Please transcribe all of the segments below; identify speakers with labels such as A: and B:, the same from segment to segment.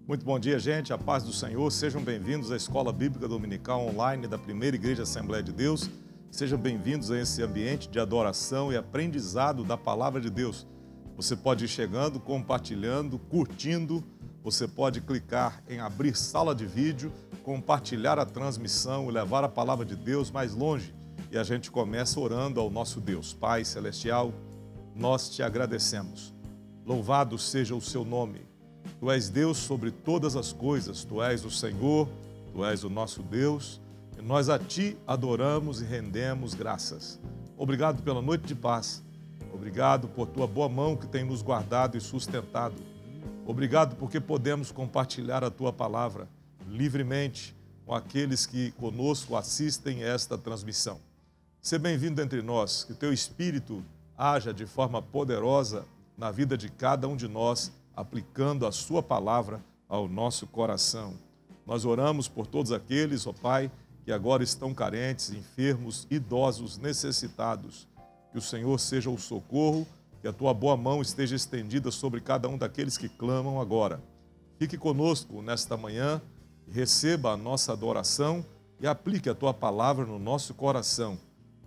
A: Muito bom dia, gente. A paz do Senhor. Sejam bem-vindos à Escola Bíblica Dominical Online da Primeira Igreja Assembleia de Deus. Sejam bem-vindos a esse ambiente de adoração e aprendizado da Palavra de Deus. Você pode ir chegando, compartilhando, curtindo. Você pode clicar em abrir sala de vídeo, compartilhar a transmissão e levar a Palavra de Deus mais longe. E a gente começa orando ao nosso Deus. Pai Celestial, nós te agradecemos. Louvado seja o seu nome. Tu és Deus sobre todas as coisas, Tu és o Senhor, Tu és o nosso Deus, e nós a Ti adoramos e rendemos graças. Obrigado pela noite de paz, obrigado por Tua boa mão que tem nos guardado e sustentado. Obrigado porque podemos compartilhar a Tua palavra livremente com aqueles que conosco assistem esta transmissão. Seja bem-vindo entre nós, que Teu Espírito haja de forma poderosa na vida de cada um de nós, aplicando a sua palavra ao nosso coração. Nós oramos por todos aqueles, ó Pai, que agora estão carentes, enfermos, idosos, necessitados. Que o Senhor seja o socorro, que a Tua boa mão esteja estendida sobre cada um daqueles que clamam agora. Fique conosco nesta manhã, receba a nossa adoração e aplique a Tua palavra no nosso coração,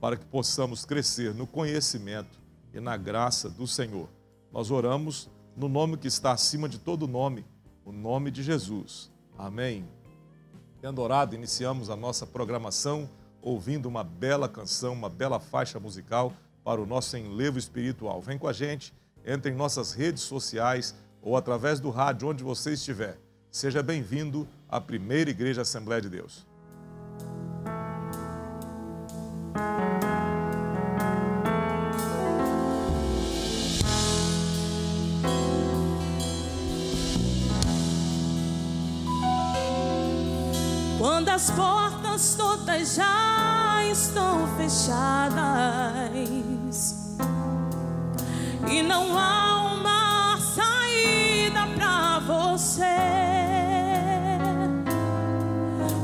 A: para que possamos crescer no conhecimento e na graça do Senhor. Nós oramos no nome que está acima de todo nome, o nome de Jesus. Amém. Tendo orado, iniciamos a nossa programação ouvindo uma bela canção, uma bela faixa musical para o nosso enlevo espiritual. Vem com a gente, entre em nossas redes sociais ou através do rádio, onde você estiver. Seja bem-vindo à Primeira Igreja Assembleia de Deus.
B: Quando as portas todas já estão fechadas e não há uma saída para você,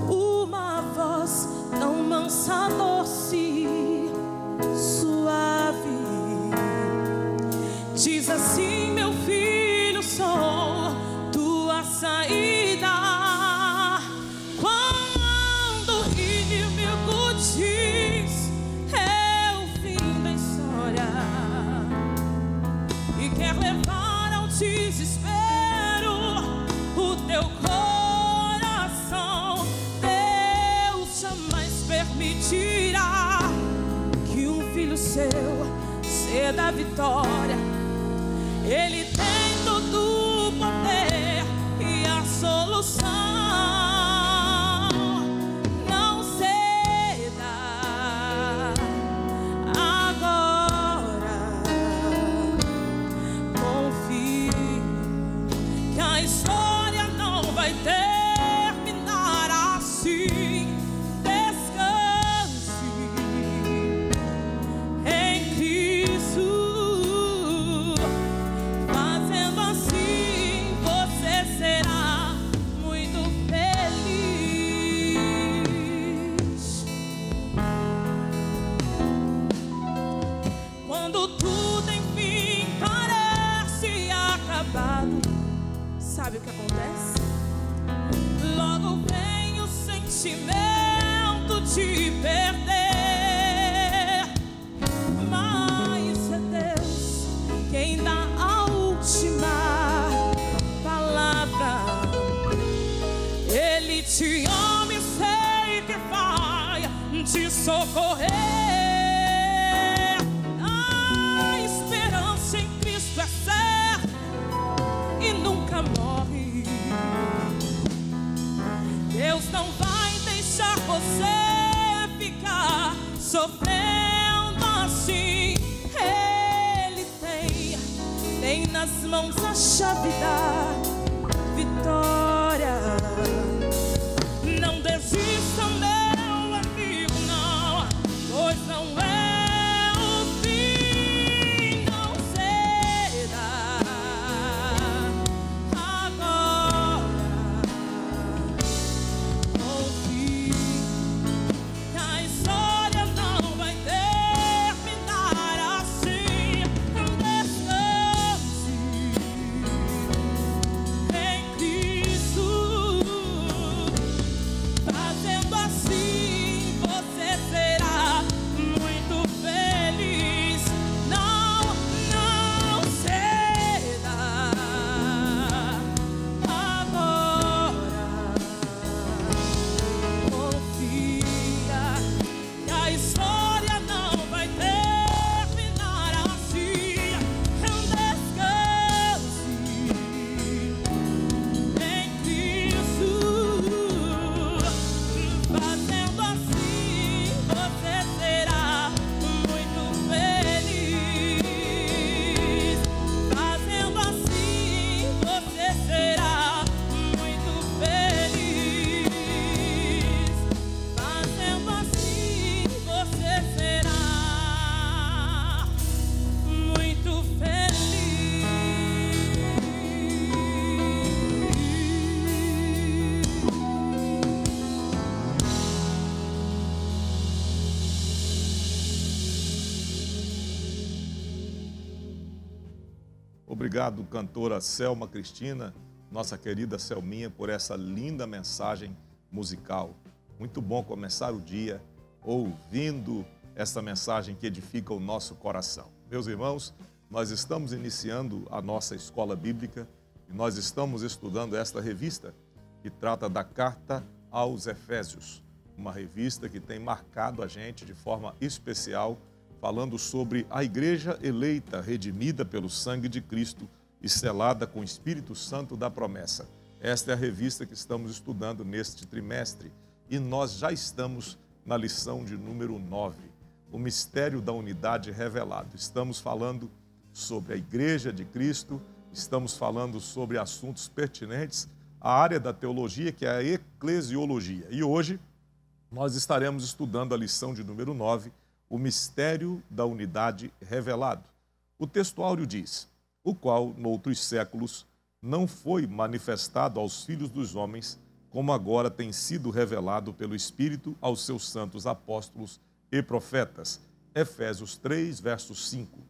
B: uma voz tão mansa, doce, suave diz assim: meu filho, sou tua saída. Desespero, o teu coração, Deus jamais permitirá que um filho seu ceda a vitória. Ele tem todo o poder e a solução. Não ceda agora, confie. A história não vai terminar assim. Descanse em Cristo. Fazendo assim, você será muito feliz. Quando tudo enfim parece acabado, sabe o que acontece? Logo vem o sentimento de perder. Mas é Deus quem dá a última palavra. Ele te ama e sei que vai te socorrer. A esperança em Cristo é certa e nunca morre. Deus não vai deixar você ficar sofrendo assim. Ele tem nas mãos a chave da vitória. Não desista, meu amigo, não, pois não é o fim. Não ceda agora, confie que a história não vai terminar assim. Descanse em Cristo.
A: Obrigado, cantora Selma Cristina, nossa querida Selminha, por essa linda mensagem musical. Muito bom começar o dia ouvindo essa mensagem que edifica o nosso coração. Meus irmãos, nós estamos iniciando a nossa escola bíblica e nós estamos estudando esta revista que trata da Carta aos Efésios, uma revista que tem marcado a gente de forma especial, falando sobre a igreja eleita, redimida pelo sangue de Cristo e selada com o Espírito Santo da promessa. Esta é a revista que estamos estudando neste trimestre e nós já estamos na lição de número 9, o mistério da unidade revelado. Estamos falando sobre a igreja de Cristo, estamos falando sobre assuntos pertinentes à área da teologia, que é a eclesiologia. E hoje nós estaremos estudando a lição de número 9, o mistério da unidade revelado. O textuário diz, o qual, noutros séculos, não foi manifestado aos filhos dos homens, como agora tem sido revelado pelo Espírito aos seus santos apóstolos e profetas. Efésios 3, verso 5.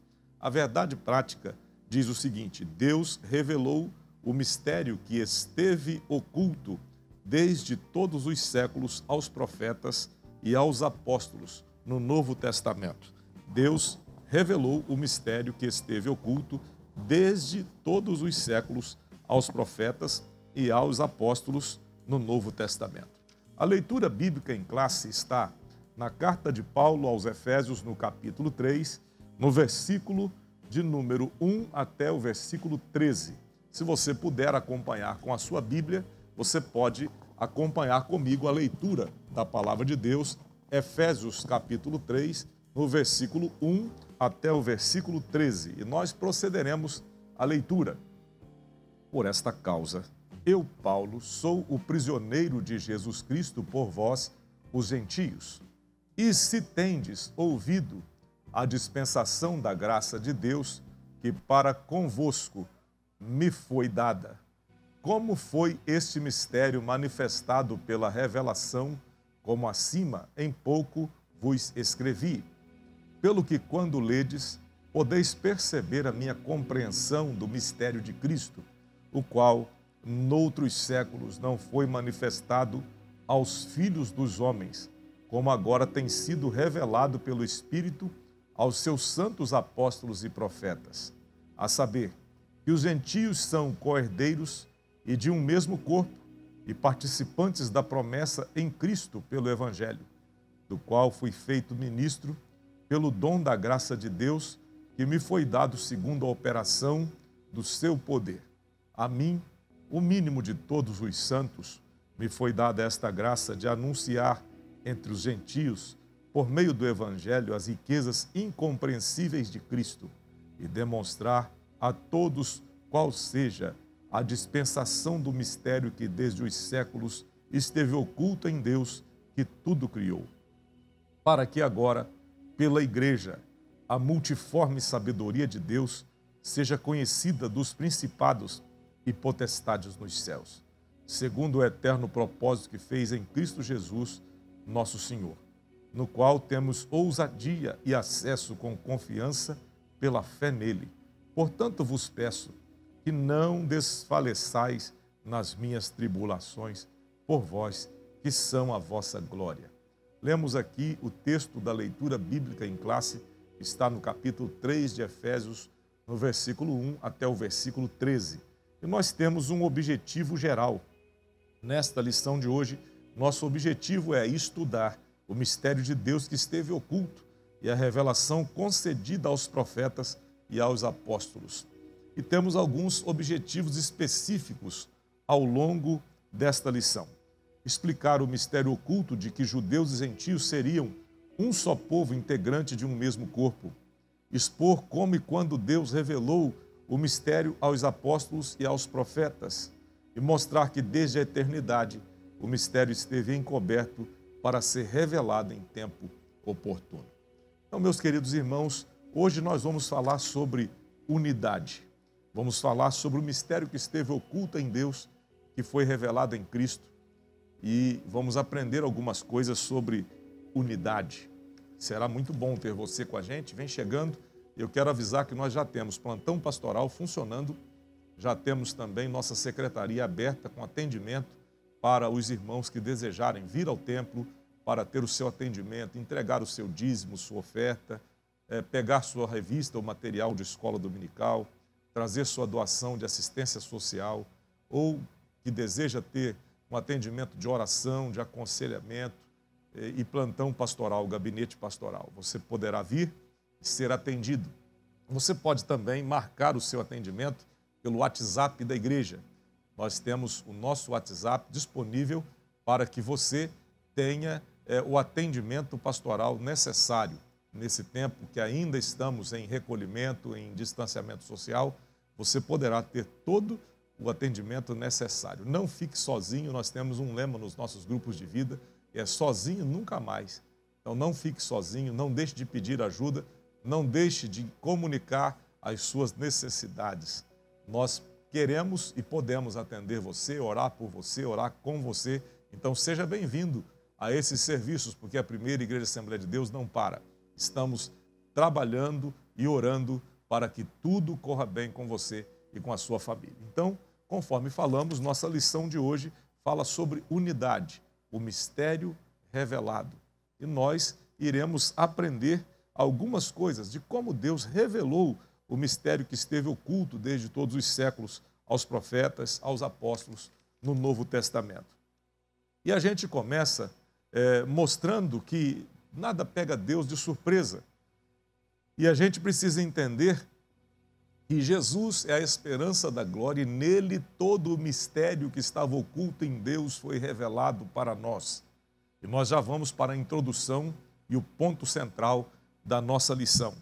A: A verdade prática diz o seguinte: Deus revelou o mistério que esteve oculto desde todos os séculos aos profetas e aos apóstolos no Novo Testamento. Deus revelou o mistério que esteve oculto desde todos os séculos aos profetas e aos apóstolos no Novo Testamento. A leitura bíblica em classe está na carta de Paulo aos Efésios, no capítulo 3, no versículo de número 1 até o versículo 13. Se você puder acompanhar com a sua Bíblia, você pode acompanhar comigo a leitura da palavra de Deus, Efésios capítulo 3, no versículo 1 até o versículo 13. E nós procederemos à leitura. Por esta causa, eu, Paulo, sou o prisioneiro de Jesus Cristo por vós, os gentios. E se tendes ouvido a dispensação da graça de Deus, que para convosco me foi dada, como foi este mistério manifestado pela revelação, como acima em pouco vos escrevi, pelo que quando ledes, podeis perceber a minha compreensão do mistério de Cristo, o qual, noutros séculos, não foi manifestado aos filhos dos homens, como agora tem sido revelado pelo Espírito aos seus santos apóstolos e profetas, a saber, que os gentios são co-herdeiros e de um mesmo corpo, e participantes da promessa em Cristo pelo Evangelho, do qual fui feito ministro pelo dom da graça de Deus, que me foi dado segundo a operação do seu poder. A mim, o mínimo de todos os santos, me foi dada esta graça de anunciar entre os gentios, por meio do Evangelho, as riquezas incompreensíveis de Cristo e demonstrar a todos qual seja a dispensação do mistério que desde os séculos esteve oculto em Deus, que tudo criou, para que agora, pela Igreja, a multiforme sabedoria de Deus seja conhecida dos principados e potestades nos céus, segundo o eterno propósito que fez em Cristo Jesus, nosso Senhor, no qual temos ousadia e acesso com confiança pela fé nele. Portanto, vos peço que não desfaleçais nas minhas tribulações por vós, que são a vossa glória. Lemos aqui o texto da leitura bíblica em classe, está no capítulo 3 de Efésios, no versículo 1 até o versículo 13. E nós temos um objetivo geral. Nesta lição de hoje, nosso objetivo é estudar o mistério de Deus que esteve oculto e a revelação concedida aos profetas e aos apóstolos. E temos alguns objetivos específicos ao longo desta lição. Explicar o mistério oculto de que judeus e gentios seriam um só povo integrante de um mesmo corpo. Expor como e quando Deus revelou o mistério aos apóstolos e aos profetas. E mostrar que desde a eternidade o mistério esteve encoberto para ser revelado em tempo oportuno. Então, meus queridos irmãos, hoje nós vamos falar sobre unidade. Vamos falar sobre o mistério que esteve oculto em Deus, que foi revelado em Cristo. E vamos aprender algumas coisas sobre unidade. Será muito bom ter você com a gente. Vem chegando, Eu quero avisar que nós já temos plantão pastoral funcionando, já temos também nossa secretaria aberta com atendimento para os irmãos que desejarem vir ao templo para ter o seu atendimento, entregar o seu dízimo, sua oferta, pegar sua revista ou material de escola dominical, trazer sua doação de assistência social, ou que deseja ter um atendimento de oração, de aconselhamento e plantão pastoral, gabinete pastoral. Você poderá vir e ser atendido. Você pode também marcar o seu atendimento pelo WhatsApp da igreja. Nós temos o nosso WhatsApp disponível para que você tenha o atendimento pastoral necessário. Nesse tempo que ainda estamos em recolhimento, em distanciamento social, você poderá ter todo o atendimento necessário. Não fique sozinho, nós temos um lema nos nossos grupos de vida, é sozinho nunca mais. Então não fique sozinho, não deixe de pedir ajuda, não deixe de comunicar as suas necessidades. Nós queremos e podemos atender você, orar por você, orar com você. Então seja bem-vindo a esses serviços, porque a Primeira Igreja Assembleia de Deus não para. Estamos trabalhando e orando para que tudo corra bem com você e com a sua família. Então, conforme falamos, nossa lição de hoje fala sobre unidade, o mistério revelado. E nós iremos aprender algumas coisas de como Deus revelou o mistério que esteve oculto desde todos os séculos aos profetas, aos apóstolos no Novo Testamento. E a gente começa mostrando que nada pega Deus de surpresa. E a gente precisa entender que Jesus é a esperança da glória e nele todo o mistério que estava oculto em Deus foi revelado para nós. E nós já vamos para a introdução e o ponto central da nossa lição.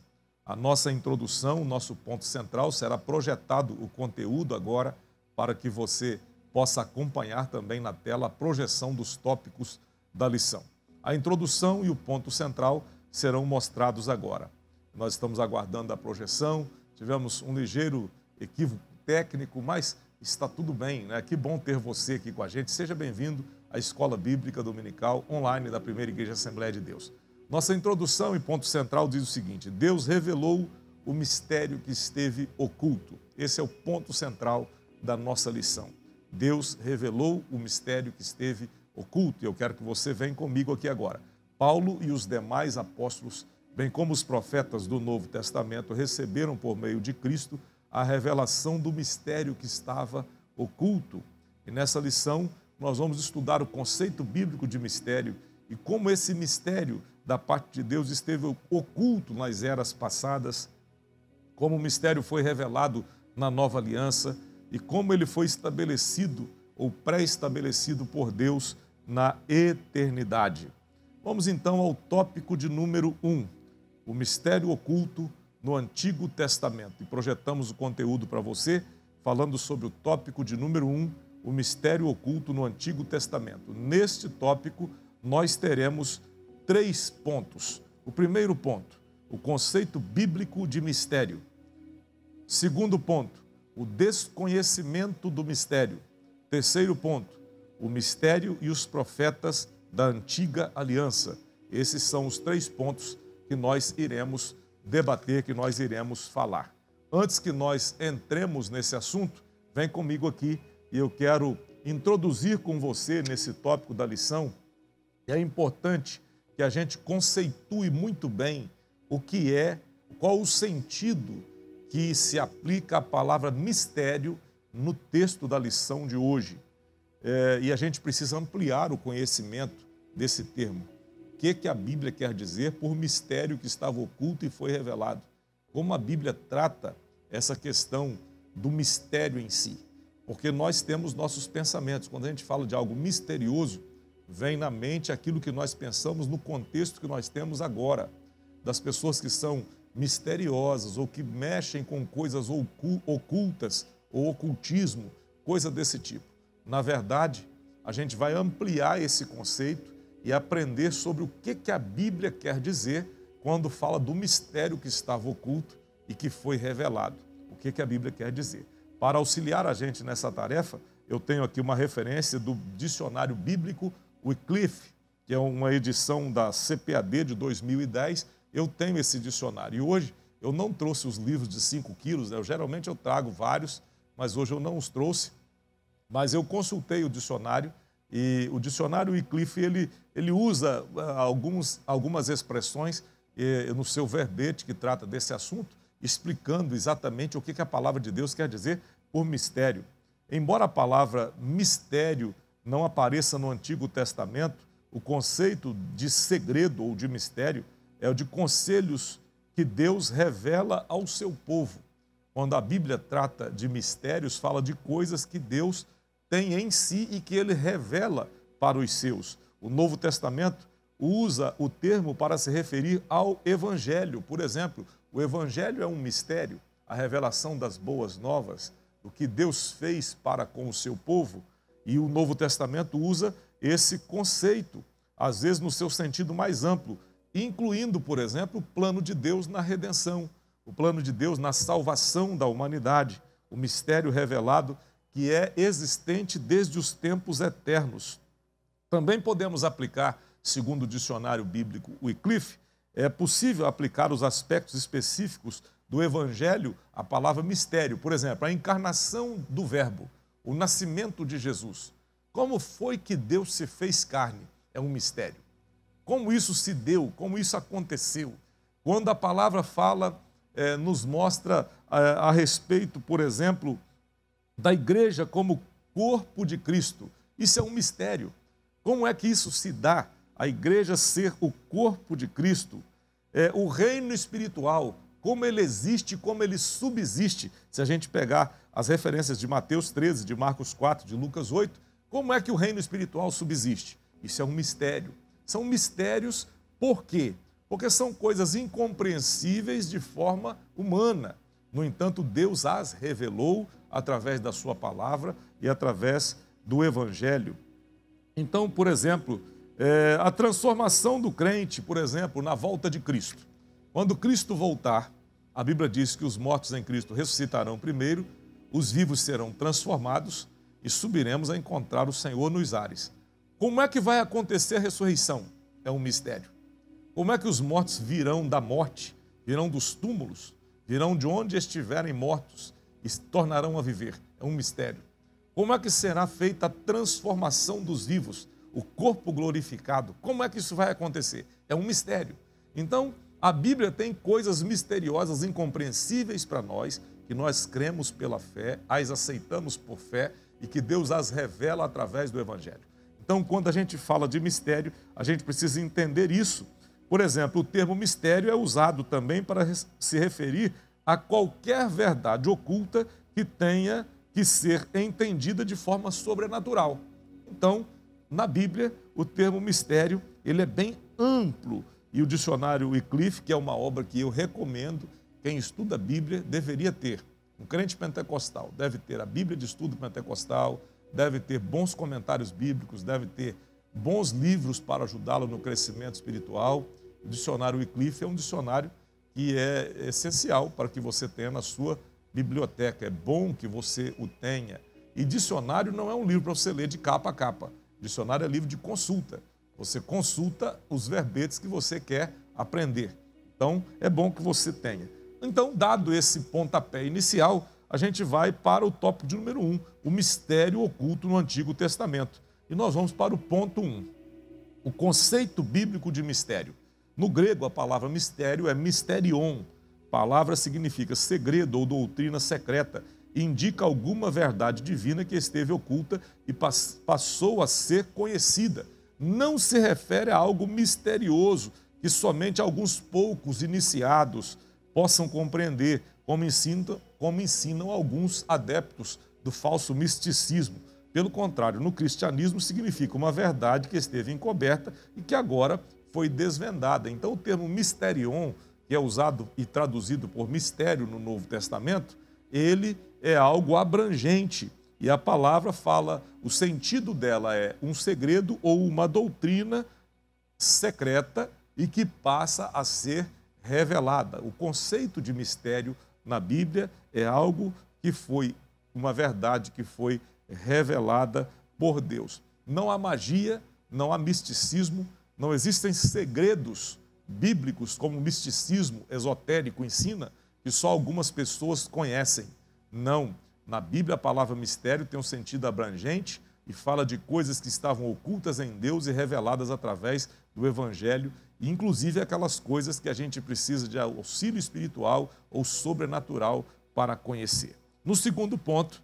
A: A nossa introdução, o nosso ponto central, será projetado o conteúdo agora para que você possa acompanhar também na tela a projeção dos tópicos da lição. A introdução e o ponto central serão mostrados agora. Nós estamos aguardando a projeção, tivemos um ligeiro equívoco técnico, mas está tudo bem, né? Que bom ter você aqui com a gente. Seja bem-vindo à Escola Bíblica Dominical online da Primeira Igreja Assembleia de Deus. Nossa introdução e ponto central diz o seguinte: Deus revelou o mistério que esteve oculto. Esse é o ponto central da nossa lição. Deus revelou o mistério que esteve oculto. E eu quero que você venha comigo aqui agora. Paulo e os demais apóstolos, bem como os profetas do Novo Testamento, receberam por meio de Cristo a revelação do mistério que estava oculto. E nessa lição nós vamos estudar o conceito bíblico de mistério e como esse mistério da parte de Deus esteve oculto nas eras passadas, como o mistério foi revelado na nova aliança e como ele foi estabelecido ou pré-estabelecido por Deus na eternidade. Vamos então ao tópico de número 1, o mistério oculto no Antigo Testamento. E projetamos o conteúdo para você, falando sobre o tópico de número 1, o mistério oculto no Antigo Testamento. Neste tópico, nós teremos 3 pontos. O primeiro ponto, o conceito bíblico de mistério. Segundo ponto, o desconhecimento do mistério. Terceiro ponto, o mistério e os profetas da antiga aliança. Esses são os 3 pontos que nós iremos debater, que nós iremos falar. Antes que nós entremos nesse assunto, vem comigo aqui e eu quero introduzir com você nesse tópico da lição. É importante que a gente conceitue muito bem o que é, qual o sentido que se aplica à palavra mistério no texto da lição de hoje. E a gente precisa ampliar o conhecimento desse termo. O que a Bíblia quer dizer por mistério que estava oculto e foi revelado? Como a Bíblia trata essa questão do mistério em si? Porque nós temos nossos pensamentos. Quando a gente fala de algo misterioso, vem na mente aquilo que nós pensamos no contexto que nós temos agora, das pessoas que são misteriosas ou que mexem com coisas ocultas ou ocultismo, coisa desse tipo. Na verdade, a gente vai ampliar esse conceito e aprender sobre o que a Bíblia quer dizer quando fala do mistério que estava oculto e que foi revelado. O que a Bíblia quer dizer. Para auxiliar a gente nessa tarefa, eu tenho aqui uma referência do dicionário bíblico Wycliffe, que é uma edição da CPAD de 2010. Eu tenho esse dicionário e hoje Eu não trouxe os livros de 5 quilos, geralmente eu trago vários, mas hoje eu não os trouxe. Mas eu consultei o dicionário, e o dicionário Wycliffe, ele usa algumas expressões no seu verbete que trata desse assunto, explicando exatamente o que a palavra de Deus quer dizer por mistério. Embora a palavra mistério não apareça no Antigo Testamento, o conceito de segredo ou de mistério é o de conselhos que Deus revela ao seu povo. Quando a Bíblia trata de mistérios, fala de coisas que Deus tem em si e que ele revela para os seus. O Novo Testamento usa o termo para se referir ao Evangelho. Por exemplo, o Evangelho é um mistério, a revelação das boas novas, do que Deus fez para com o seu povo. E o Novo Testamento usa esse conceito, às vezes no seu sentido mais amplo, incluindo, por exemplo, o plano de Deus na redenção, o plano de Deus na salvação da humanidade, o mistério revelado que é existente desde os tempos eternos. Também podemos aplicar, segundo o dicionário bíblico Wycliffe, é possível aplicar os aspectos específicos do Evangelho à palavra mistério. Por exemplo, a encarnação do Verbo, o nascimento de Jesus. Como foi que Deus se fez carne? É um mistério. Como isso se deu? Como isso aconteceu? Quando a palavra fala, nos mostra a respeito, por exemplo, da igreja como corpo de Cristo. Isso é um mistério. Como é que isso se dá? A igreja ser o corpo de Cristo, o reino espiritual, como ele existe, como ele subsiste. Se a gente pegar as referências de Mateus 13, de Marcos 4, de Lucas 8, como é que o reino espiritual subsiste? Isso é um mistério. São mistérios por quê? Porque são coisas incompreensíveis de forma humana. No entanto, Deus as revelou através da sua palavra e através do Evangelho. Então, por exemplo, a transformação do crente, por exemplo, na volta de Cristo. Quando Cristo voltar, a Bíblia diz que os mortos em Cristo ressuscitarão primeiro, os vivos serão transformados e subiremos a encontrar o Senhor nos ares. Como é que vai acontecer a ressurreição? É um mistério. Como é que os mortos virão da morte, virão dos túmulos, virão de onde estiverem mortos e se tornarão a viver? É um mistério. Como é que será feita a transformação dos vivos, o corpo glorificado? Como é que isso vai acontecer? É um mistério. Então, a Bíblia tem coisas misteriosas, incompreensíveis para nós, que nós cremos pela fé, as aceitamos por fé e que Deus as revela através do Evangelho. Então, quando a gente fala de mistério, a gente precisa entender isso. Por exemplo, o termo mistério é usado também para se referir a qualquer verdade oculta que tenha que ser entendida de forma sobrenatural. Então, na Bíblia, o termo mistério ele é bem amplo. E o dicionário Wycliffe, que é uma obra que eu recomendo, quem estuda a Bíblia deveria ter. Um crente pentecostal deve ter a Bíblia de estudo pentecostal, deve ter bons comentários bíblicos, deve ter bons livros para ajudá-lo no crescimento espiritual. O dicionário Wycliffe é um dicionário que é essencial para que você tenha na sua biblioteca. É bom que você o tenha. E dicionário não é um livro para você ler de capa a capa. Dicionário é livro de consulta. Você consulta os verbetes que você quer aprender. Então, é bom que você tenha. Então, dado esse pontapé inicial, a gente vai para o tópico de número 1, o mistério oculto no Antigo Testamento. E nós vamos para o ponto 1, o conceito bíblico de mistério. No grego, a palavra mistério é mysterion. A palavra significa segredo ou doutrina secreta. E indica alguma verdade divina que esteve oculta e passou a ser conhecida. Não se refere a algo misterioso que somente alguns poucos iniciados possam compreender, como ensinam alguns adeptos do falso misticismo. Pelo contrário, no cristianismo significa uma verdade que esteve encoberta e que agora foi desvendada. Então o termo mysterion, que é usado e traduzido por mistério no Novo Testamento, ele é algo abrangente. E a palavra fala, o sentido dela é um segredo ou uma doutrina secreta e que passa a ser revelada. O conceito de mistério na Bíblia é algo que foi uma verdade que foi revelada por Deus. Não há magia, não há misticismo, não existem segredos bíblicos como o misticismo esotérico ensina, que só algumas pessoas conhecem. Não. Na Bíblia, a palavra mistério tem um sentido abrangente e fala de coisas que estavam ocultas em Deus e reveladas através do Evangelho, e inclusive aquelas coisas que a gente precisa de auxílio espiritual ou sobrenatural para conhecer. No segundo ponto,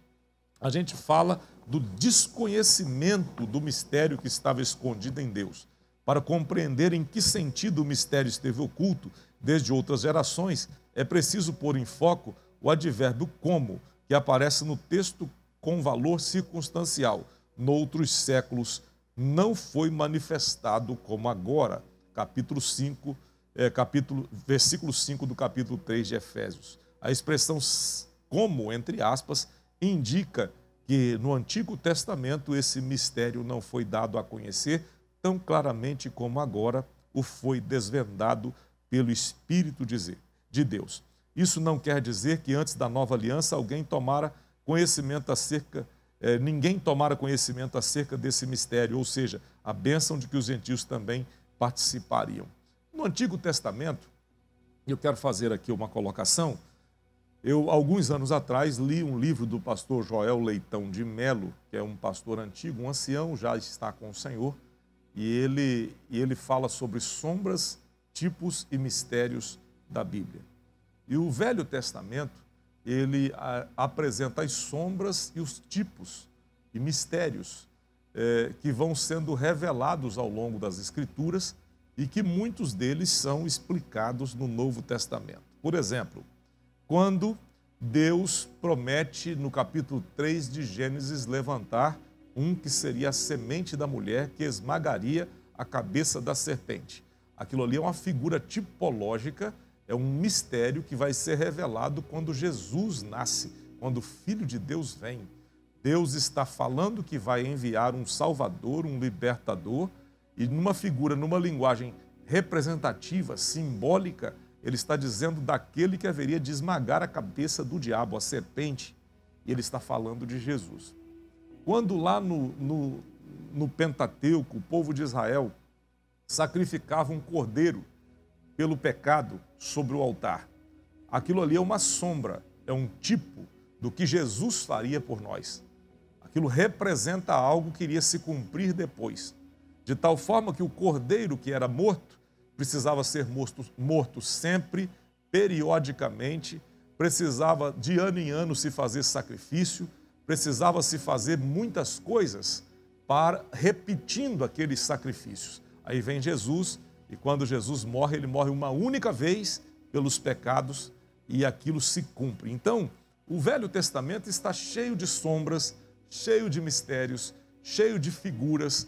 A: a gente fala do desconhecimento do mistério que estava escondido em Deus. Para compreender em que sentido o mistério esteve oculto desde outras gerações, é preciso pôr em foco o advérbio como, que aparece no texto com valor circunstancial. Noutros séculos não foi manifestado como agora. Versículo 5 do capítulo 3 de Efésios. A expressão como, entre aspas, indica que no Antigo Testamento esse mistério não foi dado a conhecer tão claramente como agora o foi desvendado pelo Espírito de Deus. Isso não quer dizer que antes da nova aliança ninguém tomara conhecimento acerca desse mistério, ou seja, a bênção de que os gentios também participariam. No Antigo Testamento, eu quero fazer aqui uma colocação. Eu, alguns anos atrás, li um livro do pastor Joel Leitão de Melo, que é um pastor antigo, um ancião, já está com o Senhor, e ele fala sobre sombras, tipos e mistérios da Bíblia. E o Velho Testamento, ele apresenta as sombras e os tipos e mistérios que vão sendo revelados ao longo das Escrituras e que muitos deles são explicados no Novo Testamento. Por exemplo, quando Deus promete, no capítulo 3 de Gênesis, levantar um que seria a semente da mulher que esmagaria a cabeça da serpente. Aquilo ali é uma figura tipológica, é um mistério que vai ser revelado quando Jesus nasce, quando o Filho de Deus vem. Deus está falando que vai enviar um Salvador, um Libertador, e numa figura, numa linguagem representativa, simbólica, ele está dizendo daquele que haveria de esmagar a cabeça do diabo, a serpente, e ele está falando de Jesus. Quando lá no Pentateuco, o povo de Israel sacrificava um cordeiro pelo pecado sobre o altar, aquilo ali é uma sombra, é um tipo do que Jesus faria por nós. Aquilo representa algo que iria se cumprir depois, de tal forma que o cordeiro que era morto precisava ser morto sempre, periodicamente, precisava de ano em ano se fazer sacrifício, precisava se fazer muitas coisas para repetindo aqueles sacrifícios. Aí vem Jesus, e quando Jesus morre, ele morre uma única vez pelos pecados e aquilo se cumpre. Então, o Velho Testamento está cheio de sombras, cheio de mistérios, cheio de figuras,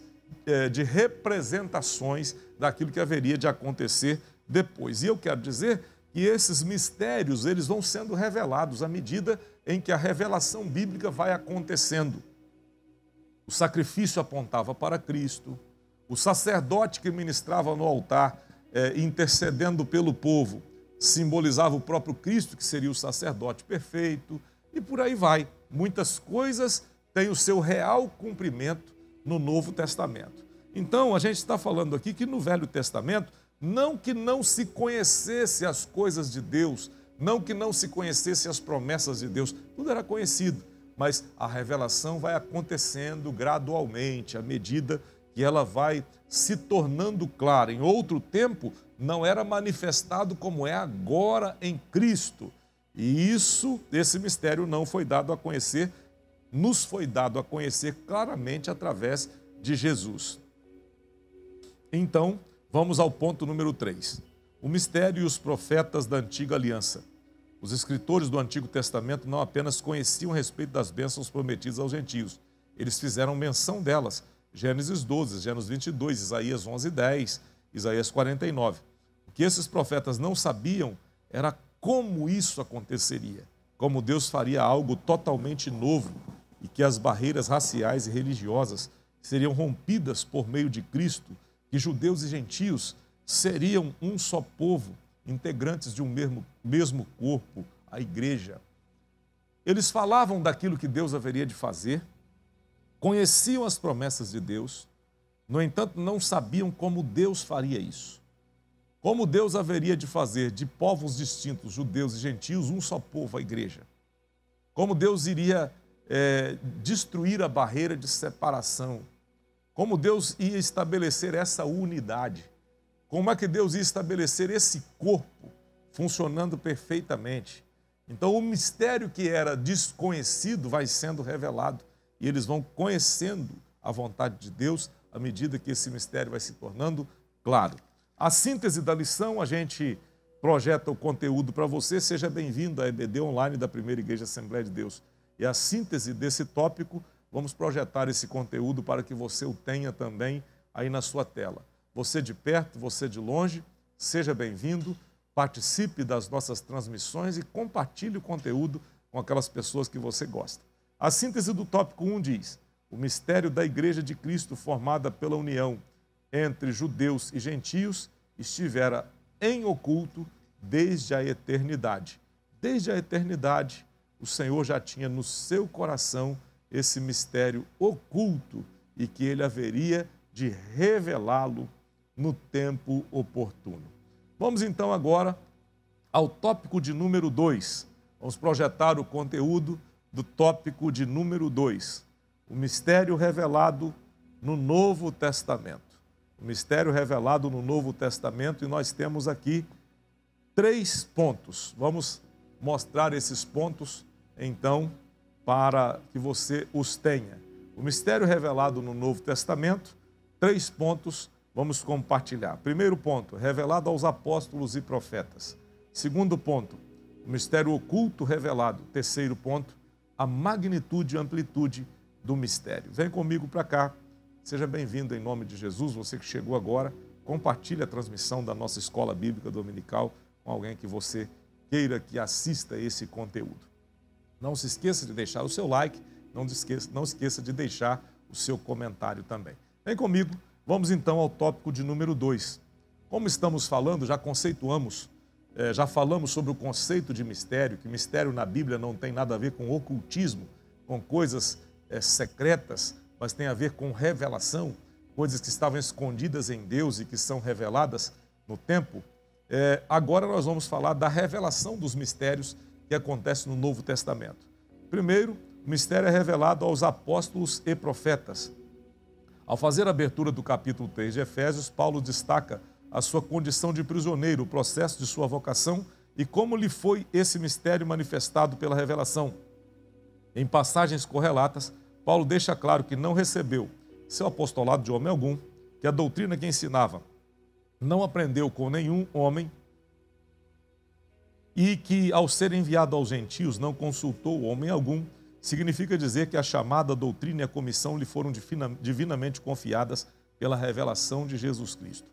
A: de representações daquilo que haveria de acontecer depois. E eu quero dizer que esses mistérios, eles vão sendo revelados à medida em que a revelação bíblica vai acontecendo. O sacrifício apontava para Cristo, o sacerdote que ministrava no altar, intercedendo pelo povo, simbolizava o próprio Cristo, que seria o sacerdote perfeito, e por aí vai. Muitas coisas têm o seu real cumprimento no Novo Testamento. Então, a gente está falando aqui que no Velho Testamento, não que não se conhecesse as coisas de Deus, não que não se conhecesse as promessas de Deus, tudo era conhecido, mas a revelação vai acontecendo gradualmente, à medida que ela vai se tornando clara. Em outro tempo, não era manifestado como é agora em Cristo. E esse mistério não foi dado a conhecer, nos foi dado a conhecer claramente através de Jesus. Então, vamos ao ponto número 3. O mistério e os profetas da antiga aliança. Os escritores do Antigo Testamento não apenas conheciam a respeito das bênçãos prometidas aos gentios, eles fizeram menção delas. Gênesis 12, Gênesis 22, Isaías 11:10, Isaías 49. O que esses profetas não sabiam era como isso aconteceria, como Deus faria algo totalmente novo e que as barreiras raciais e religiosas seriam rompidas por meio de Cristo, que judeus e gentios seriam um só povo, integrantes de um mesmo corpo, a igreja. Eles falavam daquilo que Deus haveria de fazer, conheciam as promessas de Deus, no entanto, não sabiam como Deus faria isso. Como Deus haveria de fazer de povos distintos, judeus e gentios, um só povo, a igreja. Como Deus iria destruir a barreira de separação. Como Deus ia estabelecer essa unidade. Como é que Deus ia estabelecer esse corpo funcionando perfeitamente. Então o mistério que era desconhecido vai sendo revelado e eles vão conhecendo a vontade de Deus à medida que esse mistério vai se tornando claro. A síntese da lição, a gente projeta o conteúdo para você. Seja bem-vindo à EBD Online da Primeira Igreja Assembleia de Deus. E a síntese desse tópico, vamos projetar esse conteúdo para que você o tenha também aí na sua tela. Você de perto, você de longe, seja bem-vindo, participe das nossas transmissões e compartilhe o conteúdo com aquelas pessoas que você gosta. A síntese do tópico 1 diz: o mistério da Igreja de Cristo formada pela união entre judeus e gentios estivera em oculto desde a eternidade. Desde a eternidade, o Senhor já tinha no seu coração esse mistério oculto e que ele haveria de revelá-lo no tempo oportuno. Vamos então agora ao tópico de número 2. Vamos projetar o conteúdo do tópico de número 2. O mistério revelado no Novo Testamento. O mistério revelado no Novo Testamento, e nós temos aqui 3 pontos. Vamos mostrar esses pontos, então, para que você os tenha. O mistério revelado no Novo Testamento, 3 pontos, vamos compartilhar. Primeiro ponto, revelado aos apóstolos e profetas. Segundo ponto, o mistério oculto revelado. Terceiro ponto, a magnitude e amplitude do mistério. Vem comigo para cá. Seja bem-vindo em nome de Jesus. Você que chegou agora, compartilhe a transmissão da nossa Escola Bíblica Dominical com alguém que você queira que assista esse conteúdo. Não se esqueça de deixar o seu like, não esqueça de deixar o seu comentário também. Vem comigo, vamos então ao tópico de número 2. Como estamos falando, já conceituamos, já falamos sobre o conceito de mistério, que mistério na Bíblia não tem nada a ver com ocultismo, com coisas secretas, mas tem a ver com revelação, coisas que estavam escondidas em Deus e que são reveladas no tempo. Agora nós vamos falar da revelação dos mistérios que acontece no Novo Testamento. Primeiro, o mistério é revelado aos apóstolos e profetas. Ao fazer a abertura do capítulo 3 de Efésios, Paulo destaca a sua condição de prisioneiro, o processo de sua vocação e como lhe foi esse mistério manifestado pela revelação. Em passagens correlatas, Paulo deixa claro que não recebeu seu apostolado de homem algum, que a doutrina que ensinava não aprendeu com nenhum homem e que, ao ser enviado aos gentios, não consultou homem algum. Significa dizer que a chamada doutrina e a comissão lhe foram divinamente confiadas pela revelação de Jesus Cristo.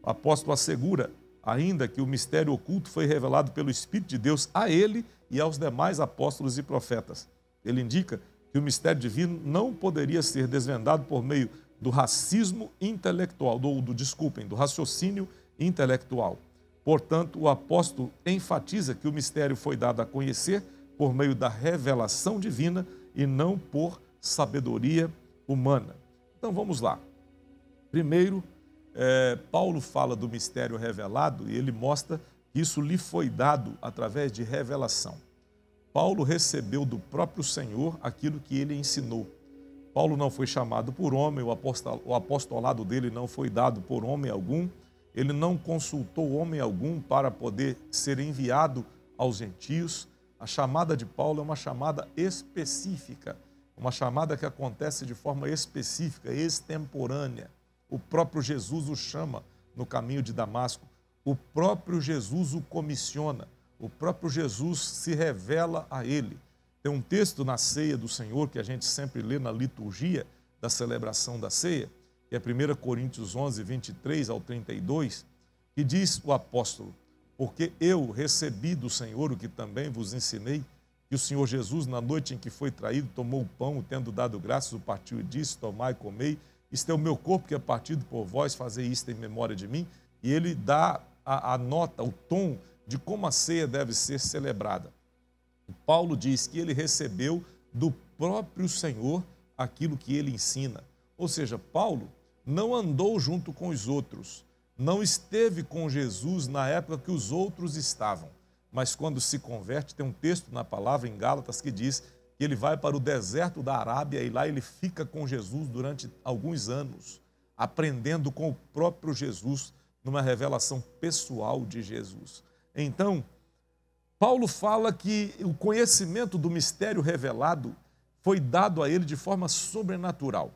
A: O apóstolo assegura ainda que o mistério oculto foi revelado pelo Espírito de Deus a ele e aos demais apóstolos e profetas. Ele indica que o mistério divino não poderia ser desvendado por meio do raciocínio intelectual, do raciocínio intelectual. Portanto, o apóstolo enfatiza que o mistério foi dado a conhecer por meio da revelação divina e não por sabedoria humana. Então vamos lá. Primeiro, Paulo fala do mistério revelado e ele mostra que isso lhe foi dado através de revelação. Paulo recebeu do próprio Senhor aquilo que ele ensinou. Paulo não foi chamado por homem, o apostolado dele não foi dado por homem algum, ele não consultou homem algum para poder ser enviado aos gentios. A chamada de Paulo é uma chamada específica, uma chamada que acontece de forma específica, extemporânea. O próprio Jesus o chama no caminho de Damasco, o próprio Jesus o comissiona, o próprio Jesus se revela a ele. Tem um texto na ceia do Senhor que a gente sempre lê na liturgia da celebração da ceia, que é 1 Coríntios 11, 23 ao 32, que diz o apóstolo: porque eu recebi do Senhor o que também vos ensinei, que o Senhor Jesus, na noite em que foi traído, tomou o pão, tendo dado graças, o partiu e disse: tomai e comei, isto é o meu corpo que é partido por vós, fazei isto em memória de mim. E ele dá a nota, o tom de como a ceia deve ser celebrada. E Paulo diz que ele recebeu do próprio Senhor aquilo que ele ensina. Ou seja, Paulo não andou junto com os outros. não esteve com Jesus na época que os outros estavam, mas quando se converte, tem um texto na palavra em Gálatas que diz que ele vai para o deserto da Arábia e lá ele fica com Jesus durante alguns anos, aprendendo com o próprio Jesus, numa revelação pessoal de Jesus. Então, Paulo fala que o conhecimento do mistério revelado foi dado a ele de forma sobrenatural.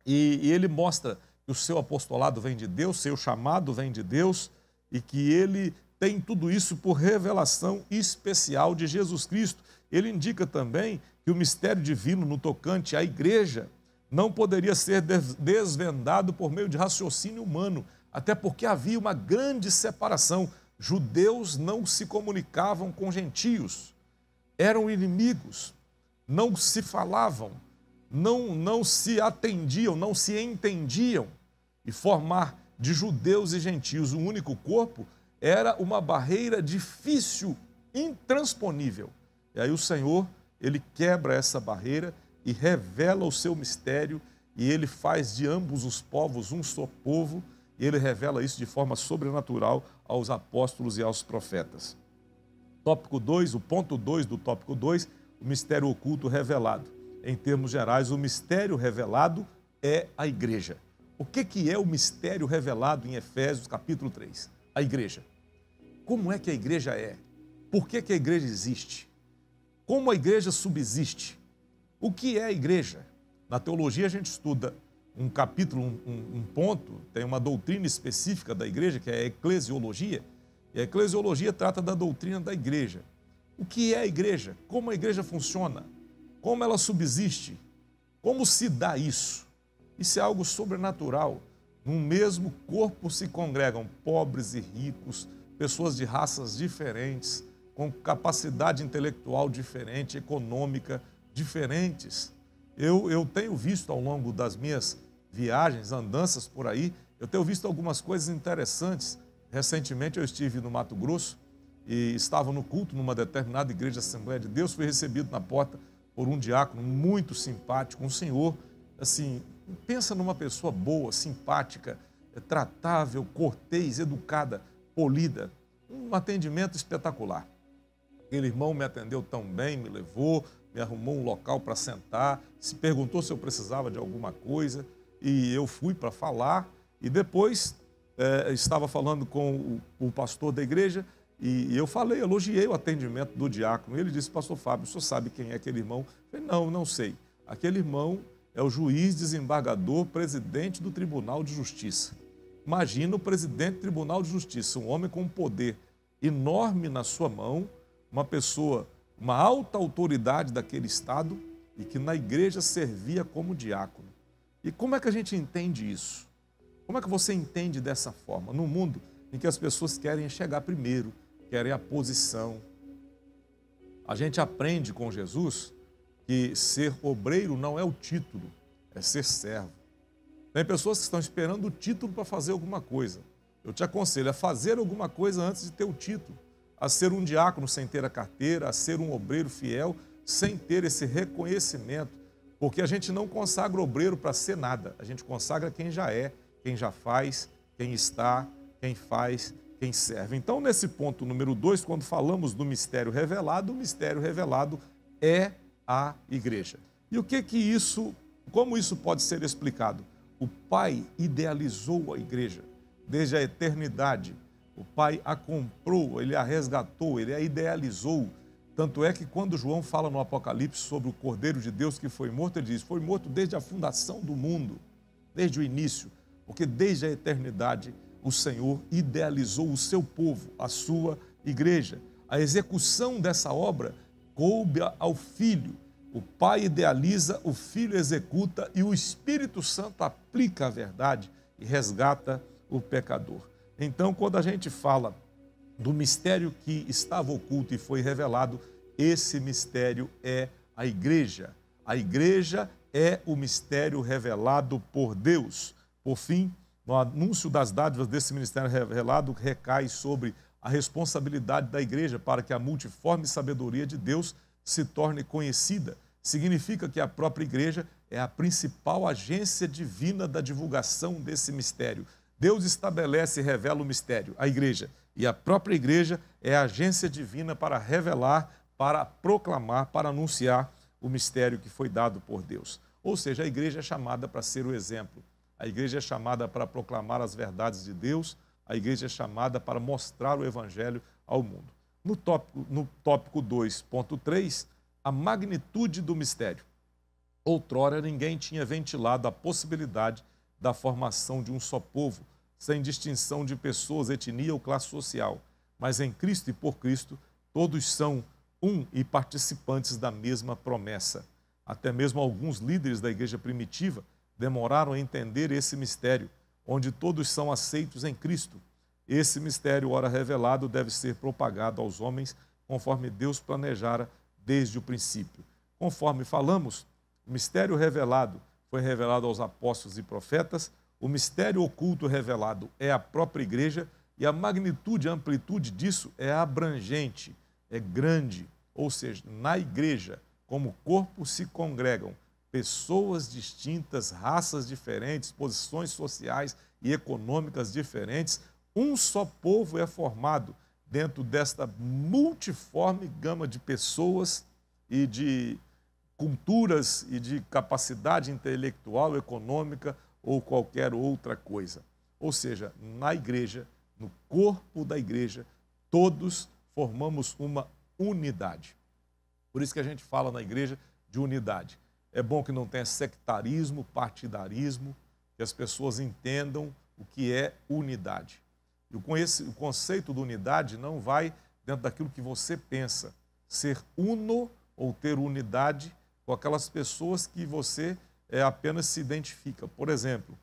A: E ele mostra que o seu apostolado vem de Deus, seu chamado vem de Deus, e que ele tem tudo isso por revelação especial de Jesus Cristo. Ele indica também que o mistério divino no tocante à igreja não poderia ser desvendado por meio de raciocínio humano, até porque havia uma grande separação. Judeus não se comunicavam com gentios, eram inimigos, não se falavam, não se atendiam, não se entendiam. E formar de judeus e gentios um único corpo era uma barreira difícil, intransponível. E aí o Senhor, ele quebra essa barreira e revela o seu mistério, e ele faz de ambos os povos um só povo, e ele revela isso de forma sobrenatural aos apóstolos e aos profetas. Tópico 2, o ponto 2 do tópico 2, o mistério oculto revelado. Em termos gerais, o mistério revelado é a igreja. O que é o mistério revelado em Efésios capítulo 3? A igreja. Como é que a igreja é? Por que a igreja existe? Como a igreja subsiste? O que é a igreja? Na teologia a gente estuda um capítulo, um ponto, tem uma doutrina específica da igreja, que é a eclesiologia, e a eclesiologia trata da doutrina da igreja. O que é a igreja? Como a igreja funciona? Como ela subsiste? Como se dá isso? Isso é algo sobrenatural. Num mesmo corpo se congregam pobres e ricos, pessoas de raças diferentes, com capacidade intelectual diferente, econômica diferentes. Eu tenho visto ao longo das minhas viagens, andanças por aí, eu tenho visto algumas coisas interessantes. Recentemente eu estive no Mato Grosso e estava no culto numa determinada igreja Assembleia de Deus, fui recebido na porta por um diácono muito simpático, um senhor, assim, pensa numa pessoa boa, simpática, tratável, cortês, educada, polida, um atendimento espetacular. Aquele irmão me atendeu tão bem, me levou, me arrumou um local para sentar, se perguntou se eu precisava de alguma coisa, e eu fui para falar, e depois estava falando com o pastor da igreja, e eu falei, elogiei o atendimento do diácono. Ele disse, pastor Fábio, o senhor sabe quem é aquele irmão? Eu falei, não sei. Aquele irmão é o juiz, desembargador, presidente do Tribunal de Justiça. Imagina o presidente do Tribunal de Justiça, um homem com um poder enorme na sua mão, uma pessoa, uma alta autoridade daquele estado e que na igreja servia como diácono. E como é que a gente entende isso? Como é que você entende dessa forma? Num mundo em que as pessoas querem chegar primeiro, querem a posição. A gente aprende com Jesus que ser obreiro não é o título, é ser servo. Tem pessoas que estão esperando o título para fazer alguma coisa. Eu te aconselho a fazer alguma coisa antes de ter o título, a ser um diácono sem ter a carteira, a ser um obreiro fiel sem ter esse reconhecimento, porque a gente não consagra obreiro para ser nada, a gente consagra quem já é, quem já faz, quem está, quem faz, quem serve. Então, nesse ponto número 2, quando falamos do mistério revelado, o mistério revelado é a igreja. E como isso pode ser explicado? O Pai idealizou a igreja desde a eternidade. O Pai a comprou, Ele a resgatou, Ele a idealizou. Tanto é que quando João fala no Apocalipse sobre o Cordeiro de Deus que foi morto, ele diz, foi morto desde a fundação do mundo, desde o início, porque desde a eternidade o Senhor idealizou o seu povo, a sua igreja. A execução dessa obra coube ao Filho. O Pai idealiza, o Filho executa e o Espírito Santo aplica a verdade e resgata o pecador. Então, quando a gente fala do mistério que estava oculto e foi revelado, esse mistério é a igreja. A igreja é o mistério revelado por Deus. Por fim, no anúncio das dádivas desse ministério revelado recai sobre a responsabilidade da igreja para que a multiforme sabedoria de Deus se torne conhecida. Significa que a própria igreja é a principal agência divina da divulgação desse mistério. Deus estabelece e revela o mistério, a igreja. E a própria igreja é a agência divina para revelar, para proclamar, para anunciar o mistério que foi dado por Deus. Ou seja, a igreja é chamada para ser o exemplo. A igreja é chamada para proclamar as verdades de Deus. A igreja é chamada para mostrar o evangelho ao mundo. No tópico 2.3, a magnitude do mistério. Outrora, ninguém tinha ventilado a possibilidade da formação de um só povo, sem distinção de pessoas, etnia ou classe social. Mas em Cristo e por Cristo, todos são um e participantes da mesma promessa. Até mesmo alguns líderes da igreja primitiva demoraram a entender esse mistério, onde todos são aceitos em Cristo. Esse mistério, ora revelado, deve ser propagado aos homens conforme Deus planejara desde o princípio. Conforme falamos, o mistério revelado foi revelado aos apóstolos e profetas, o mistério oculto revelado é a própria igreja e a magnitude, a amplitude disso é abrangente, é grande. Ou seja, na igreja, como corpo, se congregam pessoas distintas, raças diferentes, posições sociais e econômicas diferentes. Um só povo é formado dentro desta multiforme gama de pessoas e de culturas e de capacidade intelectual, econômica ou qualquer outra coisa. Ou seja, na igreja, no corpo da igreja, todos formamos uma unidade. Por isso que a gente fala na igreja de unidade. É bom que não tenha sectarismo, partidarismo, que as pessoas entendam o que é unidade. E o conceito de unidade não vai dentro daquilo que você pensa. Ser uno ou ter unidade com aquelas pessoas que você apenas se identifica. Por exemplo,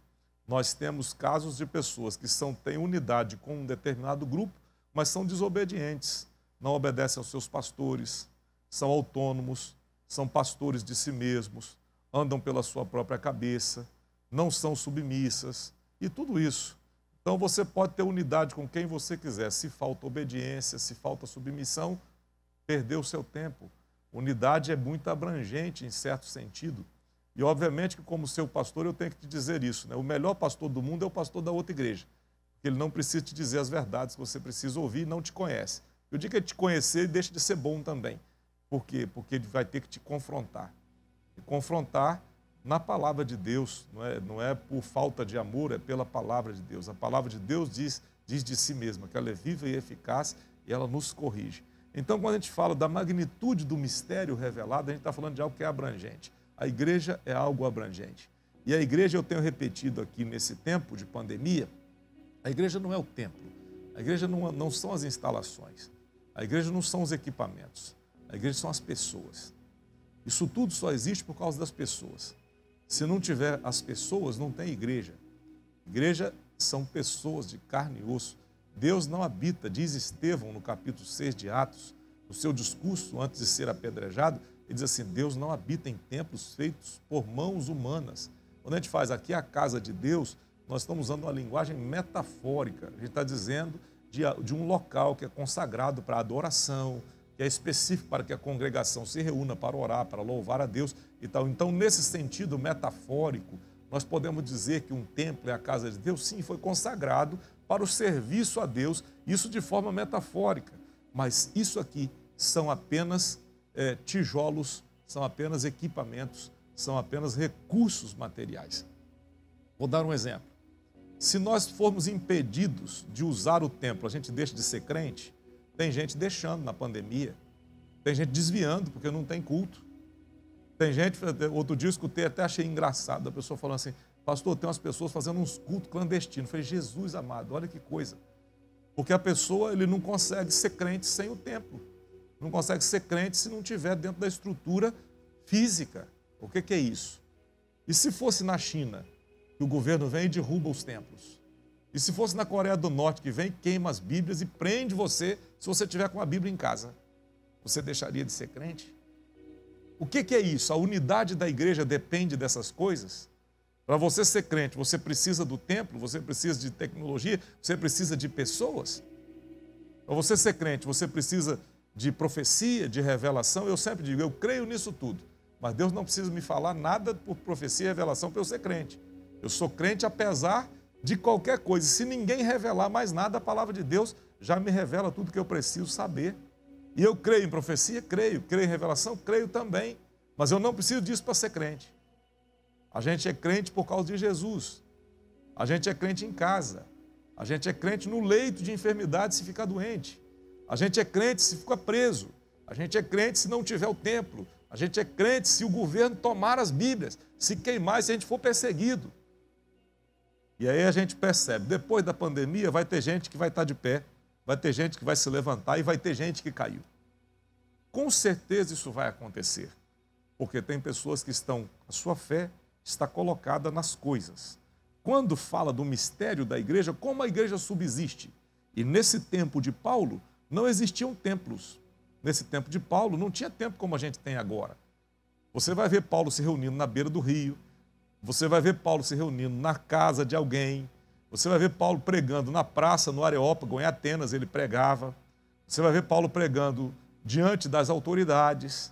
A: nós temos casos de pessoas que têm unidade com um determinado grupo, mas são desobedientes, não obedecem aos seus pastores, são autônomos, são pastores de si mesmos, andam pela sua própria cabeça, não são submissas e tudo isso. Então você pode ter unidade com quem você quiser. Se falta obediência, se falta submissão, perdeu o seu tempo. Unidade é muito abrangente em certo sentido. E obviamente que como seu pastor eu tenho que te dizer isso, né? O melhor pastor do mundo é o pastor da outra igreja. Porque ele não precisa te dizer as verdades que você precisa ouvir e não te conhece. Eu digo que ele te conhecer, ele deixa de ser bom também. Por quê? Porque ele vai ter que te confrontar. E confrontar na palavra de Deus, não é por falta de amor, é pela palavra de Deus. A palavra de Deus diz de si mesma que ela é viva e eficaz e ela nos corrige. Então, quando a gente fala da magnitude do mistério revelado, a gente está falando de algo que é abrangente. A igreja é algo abrangente. E a igreja, eu tenho repetido aqui nesse tempo de pandemia, a igreja não é o templo, a igreja não são as instalações, a igreja não são os equipamentos, a igreja são as pessoas. Isso tudo só existe por causa das pessoas. Se não tiver as pessoas, não tem igreja. Igreja são pessoas de carne e osso. Deus não habita, diz Estevão no capítulo 6 de Atos, no seu discurso antes de ser apedrejado, ele diz assim, Deus não habita em templos feitos por mãos humanas. Quando a gente faz aqui a casa de Deus, nós estamos usando uma linguagem metafórica. A gente está dizendo de um local que é consagrado para adoração, que é específico para que a congregação se reúna para orar, para louvar a Deus e tal. Então, nesse sentido metafórico, nós podemos dizer que um templo é a casa de Deus? Sim, foi consagrado para o serviço a Deus, isso de forma metafórica. Mas isso aqui são apenas tijolos, são apenas equipamentos, são apenas recursos materiais. Vou dar um exemplo. Se nós formos impedidos de usar o templo, a gente deixa de ser crente? Tem gente deixando na pandemia, tem gente desviando porque não tem culto. Tem gente, outro dia eu escutei, até achei engraçado, a pessoa falando assim, pastor, tem umas pessoas fazendo uns cultos clandestinos. Eu falei, Jesus amado, olha que coisa. Porque a pessoa, ele não consegue ser crente sem o templo. Não consegue ser crente se não estiver dentro da estrutura física. O que é isso? E se fosse na China, que o governo vem e derruba os templos? E se fosse na Coreia do Norte, que vem e queima as Bíblias e prende você, se você tiver com a Bíblia em casa, você deixaria de ser crente? O que é isso? A unidade da igreja depende dessas coisas? Para você ser crente, você precisa do templo, você precisa de tecnologia, você precisa de pessoas? Para você ser crente, você precisa de profecia, de revelação? Eu sempre digo, eu creio nisso tudo, mas Deus não precisa me falar nada por profecia e revelação para eu ser crente. Eu sou crente apesar de qualquer coisa. Se ninguém revelar mais nada, a palavra de Deus já me revela tudo que eu preciso saber. E eu creio em profecia? Creio. Creio em revelação? Creio também. Mas eu não preciso disso para ser crente. A gente é crente por causa de Jesus. A gente é crente em casa. A gente é crente no leito de enfermidade se ficar doente. A gente é crente se ficar preso. A gente é crente se não tiver o templo. A gente é crente se o governo tomar as Bíblias, se queimar, se a gente for perseguido. E aí a gente percebe, depois da pandemia vai ter gente que vai estar de pé, vai ter gente que vai se levantar e vai ter gente que caiu. Com certeza isso vai acontecer, porque tem pessoas que a sua fé está colocada nas coisas. Quando fala do mistério da igreja, como a igreja subsiste? E nesse tempo de Paulo, não existiam templos. Nesse tempo de Paulo, não tinha templo como a gente tem agora. Você vai ver Paulo se reunindo na beira do rio, você vai ver Paulo se reunindo na casa de alguém, você vai ver Paulo pregando na praça, no Areópago, em Atenas, ele pregava. Você vai ver Paulo pregando diante das autoridades.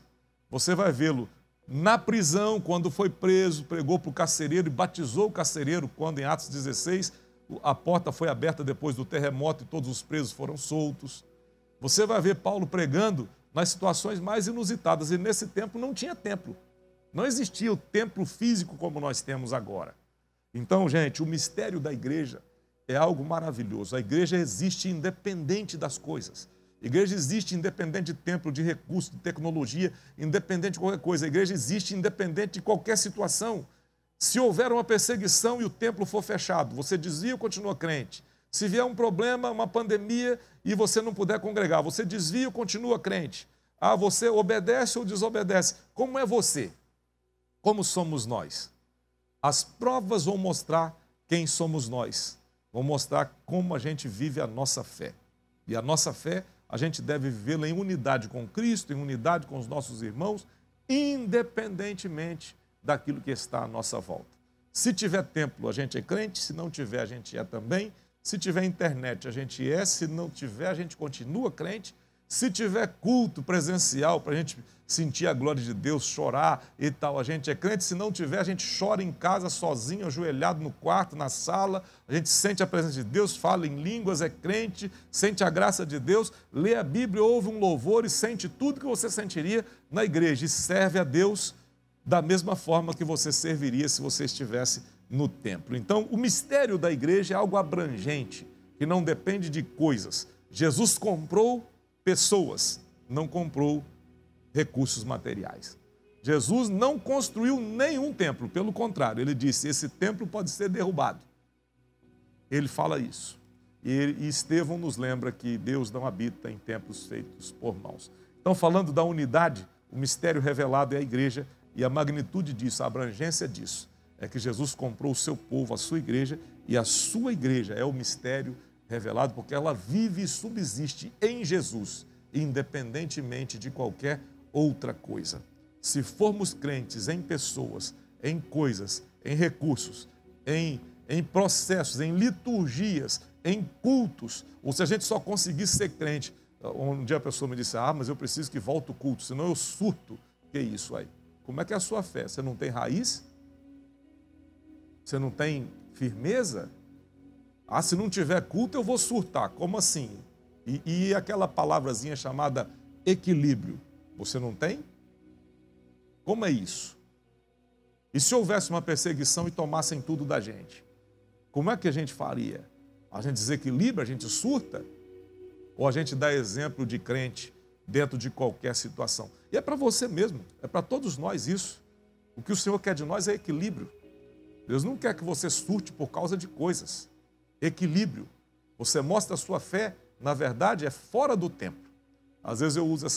A: Você vai vê-lo na prisão, quando foi preso, pregou para o carcereiro e batizou o carcereiro, quando em Atos 16 a porta foi aberta depois do terremoto e todos os presos foram soltos. Você vai ver Paulo pregando nas situações mais inusitadas, e nesse tempo não tinha templo. Não existia o templo físico como nós temos agora. Então, gente, o mistério da igreja é algo maravilhoso. A igreja existe independente das coisas. A igreja existe independente de templo, de recursos, de tecnologia, independente de qualquer coisa. A igreja existe independente de qualquer situação. Se houver uma perseguição e o templo for fechado, você desvia ou continua crente? Se vier um problema, uma pandemia, e você não puder congregar, você desvia ou continua crente? Ah, você obedece ou desobedece? Como é você? Como somos nós? As provas vão mostrar quem somos nós. Vão mostrar como a gente vive a nossa fé. E a nossa fé, a gente deve vivê-la em unidade com Cristo, em unidade com os nossos irmãos, independentemente daquilo que está à nossa volta. Se tiver templo, a gente é crente. Se não tiver, a gente é também. Se tiver internet, a gente é. Se não tiver, a gente continua crente. Se tiver culto presencial para a gente sentir a glória de Deus, chorar e tal, a gente é crente. Se não tiver, a gente chora em casa, sozinho, ajoelhado no quarto, na sala. A gente sente a presença de Deus, fala em línguas, é crente, sente a graça de Deus, lê a Bíblia, ouve um louvor e sente tudo que você sentiria na igreja. E serve a Deus da mesma forma que você serviria se você estivesse no templo. Então, o mistério da igreja é algo abrangente, que não depende de coisas. Jesus comprou pessoas, não comprou recursos materiais. Jesus não construiu nenhum templo, pelo contrário, ele disse, esse templo pode ser derrubado. Ele fala isso. E Estevão nos lembra que Deus não habita em templos feitos por mãos. Então, falando da unidade, o mistério revelado é a igreja, e a magnitude disso, a abrangência disso, é que Jesus comprou o seu povo, a sua igreja, e a sua igreja é o mistério revelado, porque ela vive e subsiste em Jesus, independentemente de qualquer outra coisa. Se formos crentes em pessoas, em coisas, em recursos, em processos, em liturgias, em cultos, ou se a gente só conseguisse ser crente, um dia a pessoa me disse, mas eu preciso que volte o culto, senão eu surto. Que é isso aí? Como é que é a sua fé? Você não tem raiz? Você não tem firmeza? Se não tiver culto, eu vou surtar. Como assim? E aquela palavrazinha chamada equilíbrio, você não tem? Como é isso? E se houvesse uma perseguição e tomassem tudo da gente? Como é que a gente faria? A gente desequilibra, a gente surta? Ou a gente dá exemplo de crente dentro de qualquer situação? E é para você mesmo, é para todos nós isso. O que o Senhor quer de nós é equilíbrio. Deus não quer que você surte por causa de coisas. Equilíbrio. Você mostra a sua fé, na verdade, é fora do templo. Às vezes eu uso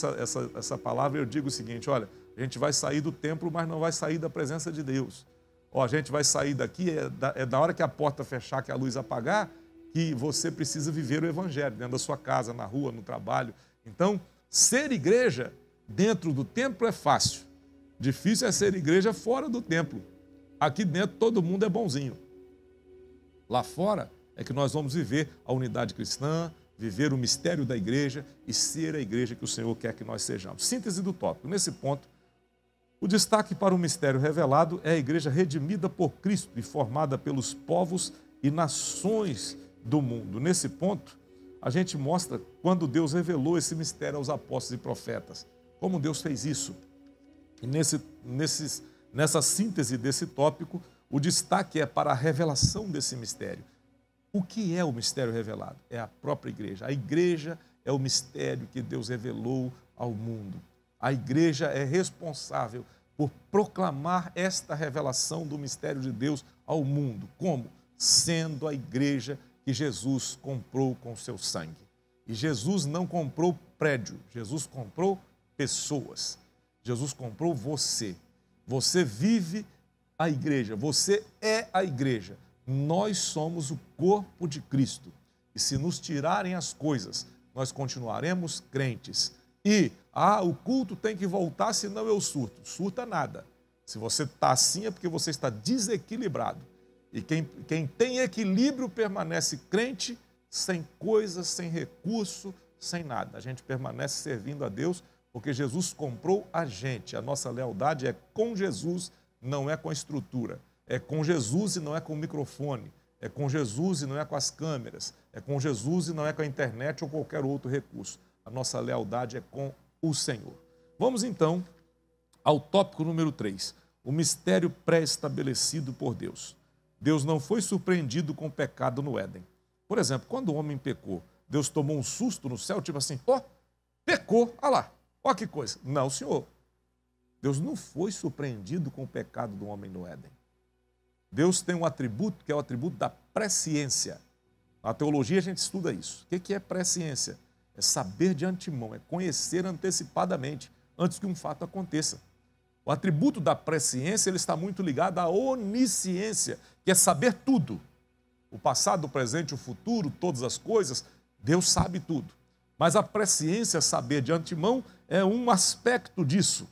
A: essa palavra e eu digo o seguinte, olha, a gente vai sair do templo, mas não vai sair da presença de Deus. A gente vai sair daqui, é da hora que a porta fechar, que a luz apagar, que você precisa viver o evangelho, dentro da sua casa, na rua, no trabalho. Então, ser igreja dentro do templo é fácil. Difícil é ser igreja fora do templo. Aqui dentro todo mundo é bonzinho. Lá fora é que nós vamos viver a unidade cristã, viver o mistério da igreja e ser a igreja que o Senhor quer que nós sejamos. Síntese do tópico. Nesse ponto, o destaque para o mistério revelado é a igreja redimida por Cristo e formada pelos povos e nações do mundo. Nesse ponto, a gente mostra quando Deus revelou esse mistério aos apóstolos e profetas. Como Deus fez isso? E nessa síntese desse tópico, o destaque é para a revelação desse mistério. O que é o mistério revelado? É a própria igreja. A igreja é o mistério que Deus revelou ao mundo. A igreja é responsável por proclamar esta revelação do mistério de Deus ao mundo. Como? Sendo a igreja que Jesus comprou com seu sangue. E Jesus não comprou prédio, Jesus comprou pessoas. Jesus comprou você. Você vive a igreja, você é a igreja. Nós somos o corpo de Cristo. E se nos tirarem as coisas, nós continuaremos crentes. E, o culto tem que voltar, senão eu surto. Surta nada. Se você está assim é porque você está desequilibrado. E quem tem equilíbrio permanece crente, sem coisas, sem recurso, sem nada. A gente permanece servindo a Deus porque Jesus comprou a gente. A nossa lealdade é com Jesus, não é com a estrutura. É com Jesus e não é com o microfone. É com Jesus e não é com as câmeras. É com Jesus e não é com a internet ou qualquer outro recurso. A nossa lealdade é com o Senhor. Vamos então ao tópico número 3. O mistério pré-estabelecido por Deus. Deus não foi surpreendido com o pecado no Éden. Por exemplo, quando o homem pecou, Deus tomou um susto no céu, tipo assim, pecou, olha lá, olha que coisa. Não, senhor. Deus não foi surpreendido com o pecado do homem no Éden. Deus tem um atributo que é o atributo da presciência. Na teologia a gente estuda isso. O que é presciência? É saber de antemão, é conhecer antecipadamente, antes que um fato aconteça. O atributo da presciência ele está muito ligado à onisciência, que é saber tudo. O passado, o presente, o futuro, todas as coisas, Deus sabe tudo. Mas a presciência, saber de antemão, é um aspecto disso.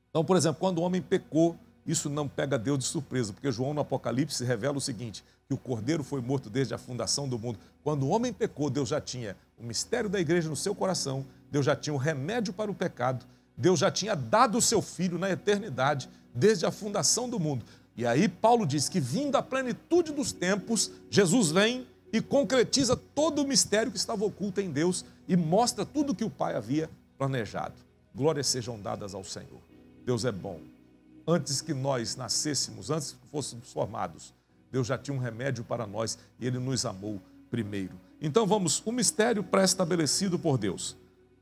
A: Então, por exemplo, quando o homem pecou, isso não pega Deus de surpresa, porque João no Apocalipse revela o seguinte, que o Cordeiro foi morto desde a fundação do mundo. Quando o homem pecou, Deus já tinha o mistério da igreja no seu coração, Deus já tinha o remédio para o pecado, Deus já tinha dado o seu Filho na eternidade, desde a fundação do mundo. E aí Paulo diz que, vindo a plenitude dos tempos, Jesus vem e concretiza todo o mistério que estava oculto em Deus e mostra tudo o que o Pai havia planejado. Glórias sejam dadas ao Senhor. Deus é bom. Antes que nós nascêssemos, antes que fôssemos formados, Deus já tinha um remédio para nós e Ele nos amou primeiro. Então vamos, o mistério pré-estabelecido por Deus.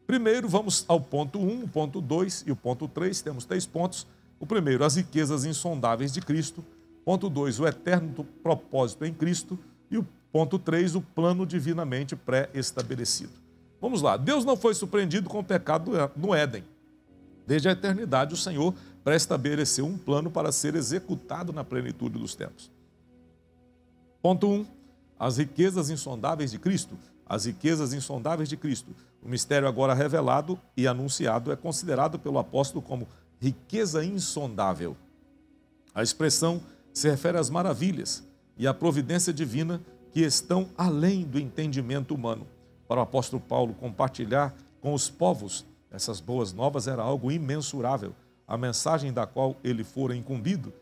A: Primeiro vamos ao ponto 1, o ponto 2 e o ponto 3, temos 3 pontos. O primeiro, as riquezas insondáveis de Cristo. Ponto 2, o eterno propósito em Cristo. E o ponto 3, o plano divinamente pré-estabelecido. Vamos lá, Deus não foi surpreendido com o pecado no Éden. Desde a eternidade, o Senhor pré-estabeleceu um plano para ser executado na plenitude dos tempos. Ponto 1, as riquezas insondáveis de Cristo. As riquezas insondáveis de Cristo. O mistério agora revelado e anunciado é considerado pelo apóstolo como riqueza insondável. A expressão se refere às maravilhas e à providência divina que estão além do entendimento humano. Para o apóstolo Paulo compartilhar com os povos essas boas novas era algo imensurável. A mensagem da qual ele fora incumbido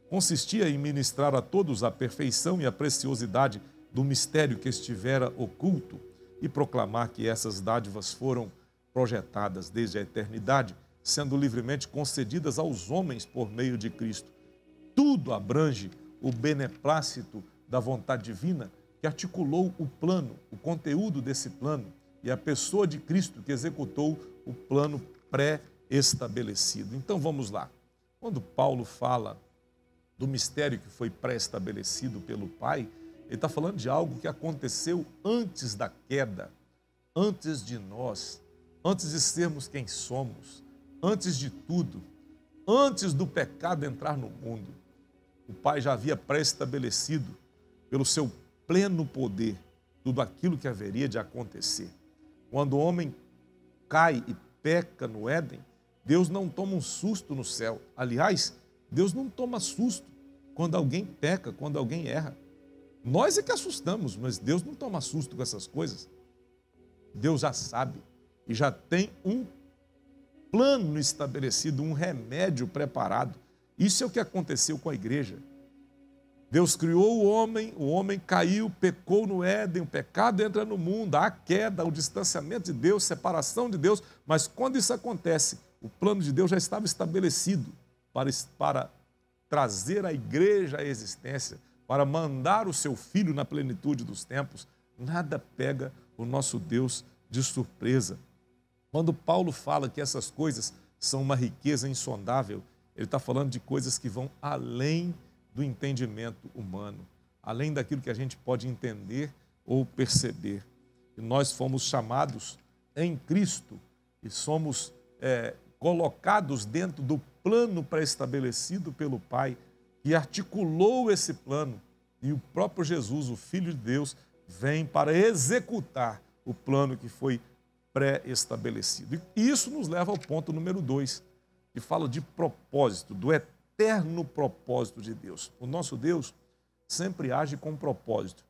A: consistia em ministrar a todos a perfeição e a preciosidade do mistério que estivera oculto e proclamar que essas dádivas foram projetadas desde a eternidade, sendo livremente concedidas aos homens por meio de Cristo. Tudo abrange o beneplácito da vontade divina que articulou o plano, o conteúdo desse plano e a pessoa de Cristo que executou o plano pré-estabelecido. Então vamos lá. Quando Paulo fala do mistério que foi pré-estabelecido pelo Pai, ele está falando de algo que aconteceu antes da queda, antes de nós, antes de sermos quem somos, antes de tudo, antes do pecado entrar no mundo. O Pai já havia pré-estabelecido, pelo seu pleno poder, tudo aquilo que haveria de acontecer. Quando o homem cai e peca no Éden, Deus não toma um susto no céu. Aliás, Deus não toma susto quando alguém peca, quando alguém erra. Nós é que assustamos, mas Deus não toma susto com essas coisas. Deus já sabe e já tem um plano estabelecido, um remédio preparado. Isso é o que aconteceu com a igreja. Deus criou o homem caiu, pecou no Éden, o pecado entra no mundo, há a queda, o distanciamento de Deus, separação de Deus, mas quando isso acontece, o plano de Deus já estava estabelecido para trazer a igreja à existência, para mandar o seu Filho na plenitude dos tempos. Nada pega o nosso Deus de surpresa. Quando Paulo fala que essas coisas são uma riqueza insondável, ele está falando de coisas que vão além do entendimento humano, além daquilo que a gente pode entender ou perceber. E nós fomos chamados em Cristo e somos colocados dentro do plano pré-estabelecido pelo Pai, que articulou esse plano, e o próprio Jesus, o Filho de Deus, vem para executar o plano que foi pré-estabelecido. E isso nos leva ao ponto número 2, que fala de propósito, do eterno propósito de Deus. O nosso Deus sempre age com propósito.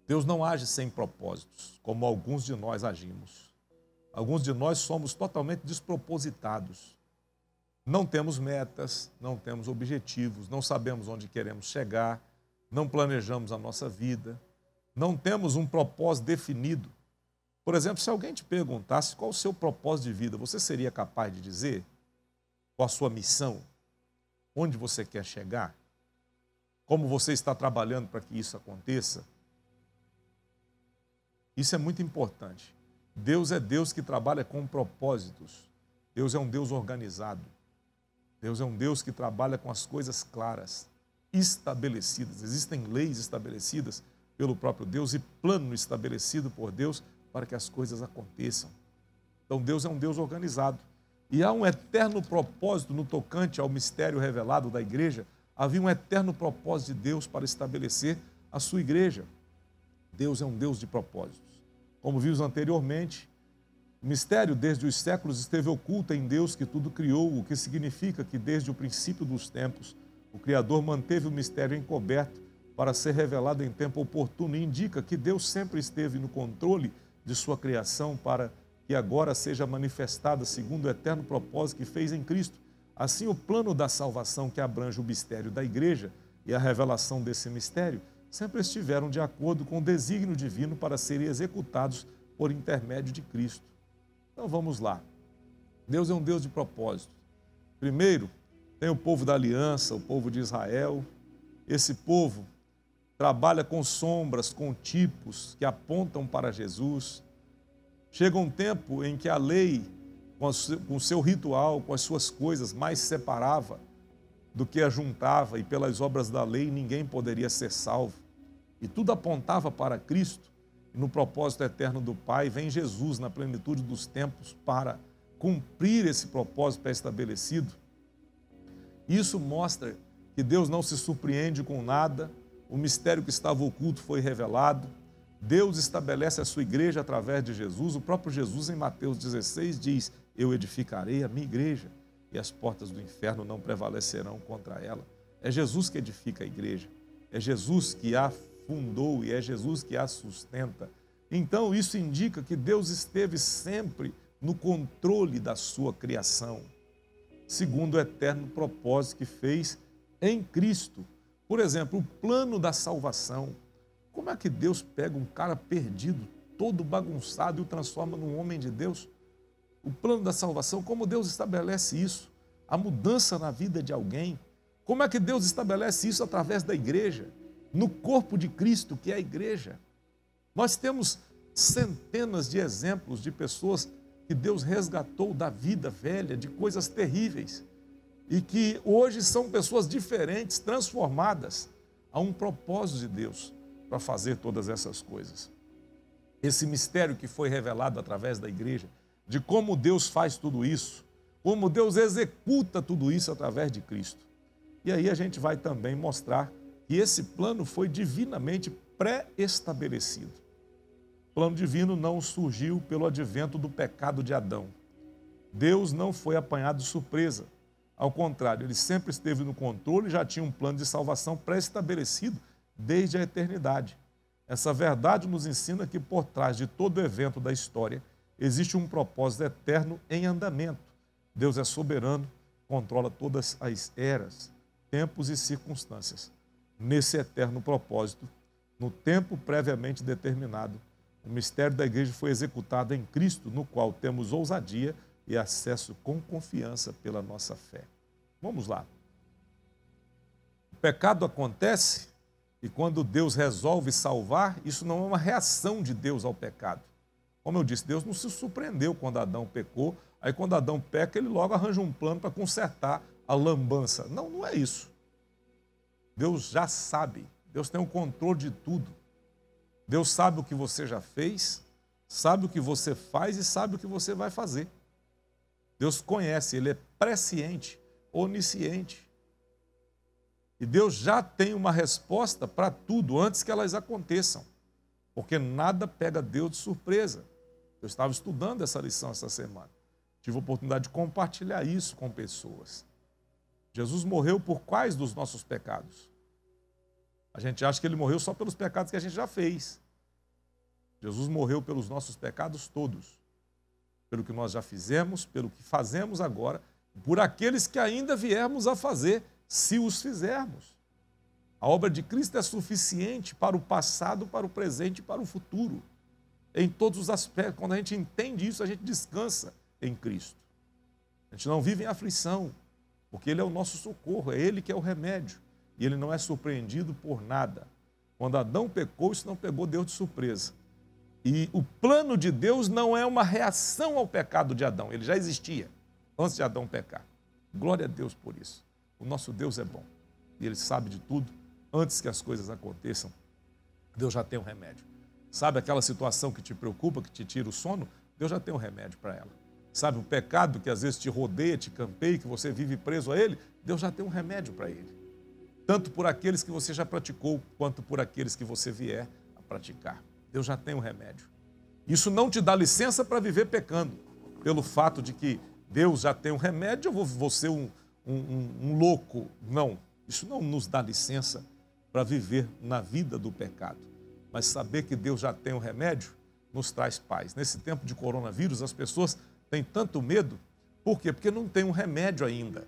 A: Deus não age sem propósitos, como alguns de nós agimos. Alguns de nós somos totalmente despropositados. Não temos metas, não temos objetivos, não sabemos onde queremos chegar, não planejamos a nossa vida, não temos um propósito definido. Por exemplo, se alguém te perguntasse qual o seu propósito de vida, você seria capaz de dizer? Qual a sua missão? Onde você quer chegar? Como você está trabalhando para que isso aconteça? Isso é muito importante. Deus é Deus que trabalha com propósitos. Deus é um Deus organizado. Deus é um Deus que trabalha com as coisas claras, estabelecidas. Existem leis estabelecidas pelo próprio Deus e plano estabelecido por Deus para que as coisas aconteçam. Então Deus é um Deus organizado. E há um eterno propósito no tocante ao mistério revelado da igreja. Havia um eterno propósito de Deus para estabelecer a sua igreja. Deus é um Deus de propósitos. Como vimos anteriormente, o mistério desde os séculos esteve oculto em Deus que tudo criou, o que significa que desde o princípio dos tempos, o Criador manteve o mistério encoberto para ser revelado em tempo oportuno, e indica que Deus sempre esteve no controle de sua criação para que agora seja manifestada segundo o eterno propósito que fez em Cristo. Assim, o plano da salvação que abrange o mistério da igreja e a revelação desse mistério sempre estiveram de acordo com o desígnio divino para serem executados por intermédio de Cristo. Então vamos lá. Deus é um Deus de propósito. Primeiro, tem o povo da aliança, o povo de Israel. Esse povo trabalha com sombras, com tipos que apontam para Jesus. Chega um tempo em que a lei, com o seu ritual, com as suas coisas, mais separava do que ajuntava, e pelas obras da lei ninguém poderia ser salvo. E tudo apontava para Cristo, e no propósito eterno do Pai vem Jesus na plenitude dos tempos para cumprir esse propósito pré-estabelecido. Isso mostra que Deus não se surpreende com nada, o mistério que estava oculto foi revelado, Deus estabelece a sua igreja através de Jesus. O próprio Jesus em Mateus 16 diz: eu edificarei a minha igreja e as portas do inferno não prevalecerão contra ela. É Jesus que edifica a igreja, é Jesus que a fundou e é Jesus que a sustenta. Então isso indica que Deus esteve sempre no controle da sua criação, segundo o eterno propósito que fez em Cristo. Por exemplo, o plano da salvação. Como é que Deus pega um cara perdido, todo bagunçado, e o transforma num homem de Deus? O plano da salvação, como Deus estabelece isso? A mudança na vida de alguém. Como é que Deus estabelece isso através da igreja? No corpo de Cristo, que é a igreja. Nós temos centenas de exemplos de pessoas que Deus resgatou da vida velha, de coisas terríveis, e que hoje são pessoas diferentes, transformadas. Há um propósito de Deus para fazer todas essas coisas. Esse mistério que foi revelado através da igreja, de como Deus faz tudo isso, como Deus executa tudo isso através de Cristo. E aí a gente vai também mostrar que esse plano foi divinamente pré-estabelecido. O plano divino não surgiu pelo advento do pecado de Adão. Deus não foi apanhado de surpresa. Ao contrário, ele sempre esteve no controle e já tinha um plano de salvação pré-estabelecido desde a eternidade. Essa verdade nos ensina que por trás de todo evento da história existe um propósito eterno em andamento. Deus é soberano, controla todas as eras, tempos e circunstâncias. nesse eterno propósito, no tempo previamente determinado. O mistério da igreja foi executado em Cristo, no qual temos ousadia e acesso com confiança pela nossa fé. Vamos lá. O pecado acontece e quando Deus resolve salvar, isso não é uma reação de Deus ao pecado. Como eu disse, Deus não se surpreendeu quando Adão pecou, aí quando Adão peca, ele logo arranja um plano para consertar a lambança. Não, não é isso. Deus já sabe, Deus tem o controle de tudo. Deus sabe o que você já fez, sabe o que você faz e sabe o que você vai fazer. Deus conhece, Ele é presciente, onisciente. E Deus já tem uma resposta para tudo antes que elas aconteçam. Porque nada pega Deus de surpresa. Eu estava estudando essa lição essa semana. Tive a oportunidade de compartilhar isso com pessoas. Jesus morreu por quais dos nossos pecados? A gente acha que Ele morreu só pelos pecados que a gente já fez. Jesus morreu pelos nossos pecados todos. Pelo que nós já fizemos, pelo que fazemos agora, por aqueles que ainda viermos a fazer, se os fizermos. A obra de Cristo é suficiente para o passado, para o presente e para o futuro. Em todos os aspectos. Quando a gente entende isso, a gente descansa em Cristo. A gente não vive em aflição, porque Ele é o nosso socorro, é Ele que é o remédio. E Ele não é surpreendido por nada. Quando Adão pecou, isso não pegou Deus de surpresa. E o plano de Deus não é uma reação ao pecado de Adão. Ele já existia antes de Adão pecar. Glória a Deus por isso. O nosso Deus é bom. E Ele sabe de tudo. Antes que as coisas aconteçam, Deus já tem um remédio. Sabe aquela situação que te preocupa, que te tira o sono? Deus já tem um remédio para ela. Sabe o pecado que às vezes te rodeia, te campeia, que você vive preso a ele? Deus já tem um remédio para ele. Tanto por aqueles que você já praticou, quanto por aqueles que você vier a praticar. Deus já tem um remédio. Isso não te dá licença para viver pecando. Pelo fato de que Deus já tem um remédio, eu vou ser um louco. Não, isso não nos dá licença para viver na vida do pecado. Mas saber que Deus já tem um remédio nos traz paz. Nesse tempo de coronavírus, as pessoas têm tanto medo. Por quê? Porque não tem um remédio ainda.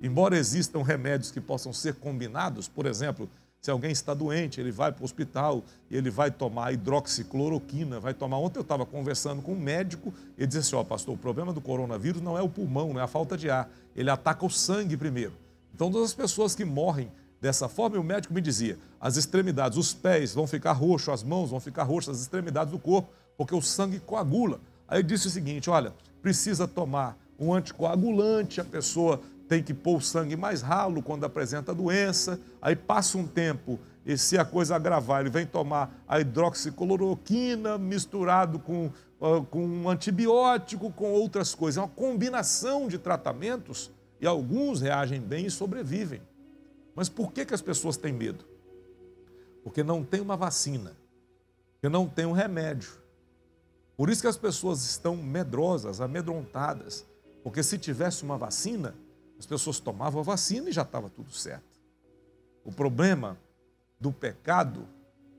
A: Embora existam remédios que possam ser combinados, por exemplo, se alguém está doente, ele vai para o hospital e ele vai tomar hidroxicloroquina, vai tomar... Ontem eu estava conversando com um médico, ele disse assim, ó, pastor, o problema do coronavírus não é o pulmão, não é a falta de ar, ele ataca o sangue primeiro. Então, todas as pessoas que morrem dessa forma, e o médico me dizia, as extremidades, os pés vão ficar roxos, as mãos vão ficar roxas, as extremidades do corpo, porque o sangue coagula. Aí ele disse o seguinte, olha, precisa tomar um anticoagulante, a pessoa tem que pôr o sangue mais ralo quando apresenta a doença, aí passa um tempo, e se a coisa agravar, ele vem tomar a hidroxicloroquina misturado com um antibiótico, com outras coisas. É uma combinação de tratamentos, e alguns reagem bem e sobrevivem. Mas por que as pessoas têm medo? Porque não tem uma vacina, porque não tem um remédio. Por isso que as pessoas estão medrosas, amedrontadas, porque se tivesse uma vacina, as pessoas tomavam a vacina e já estava tudo certo. O problema do pecado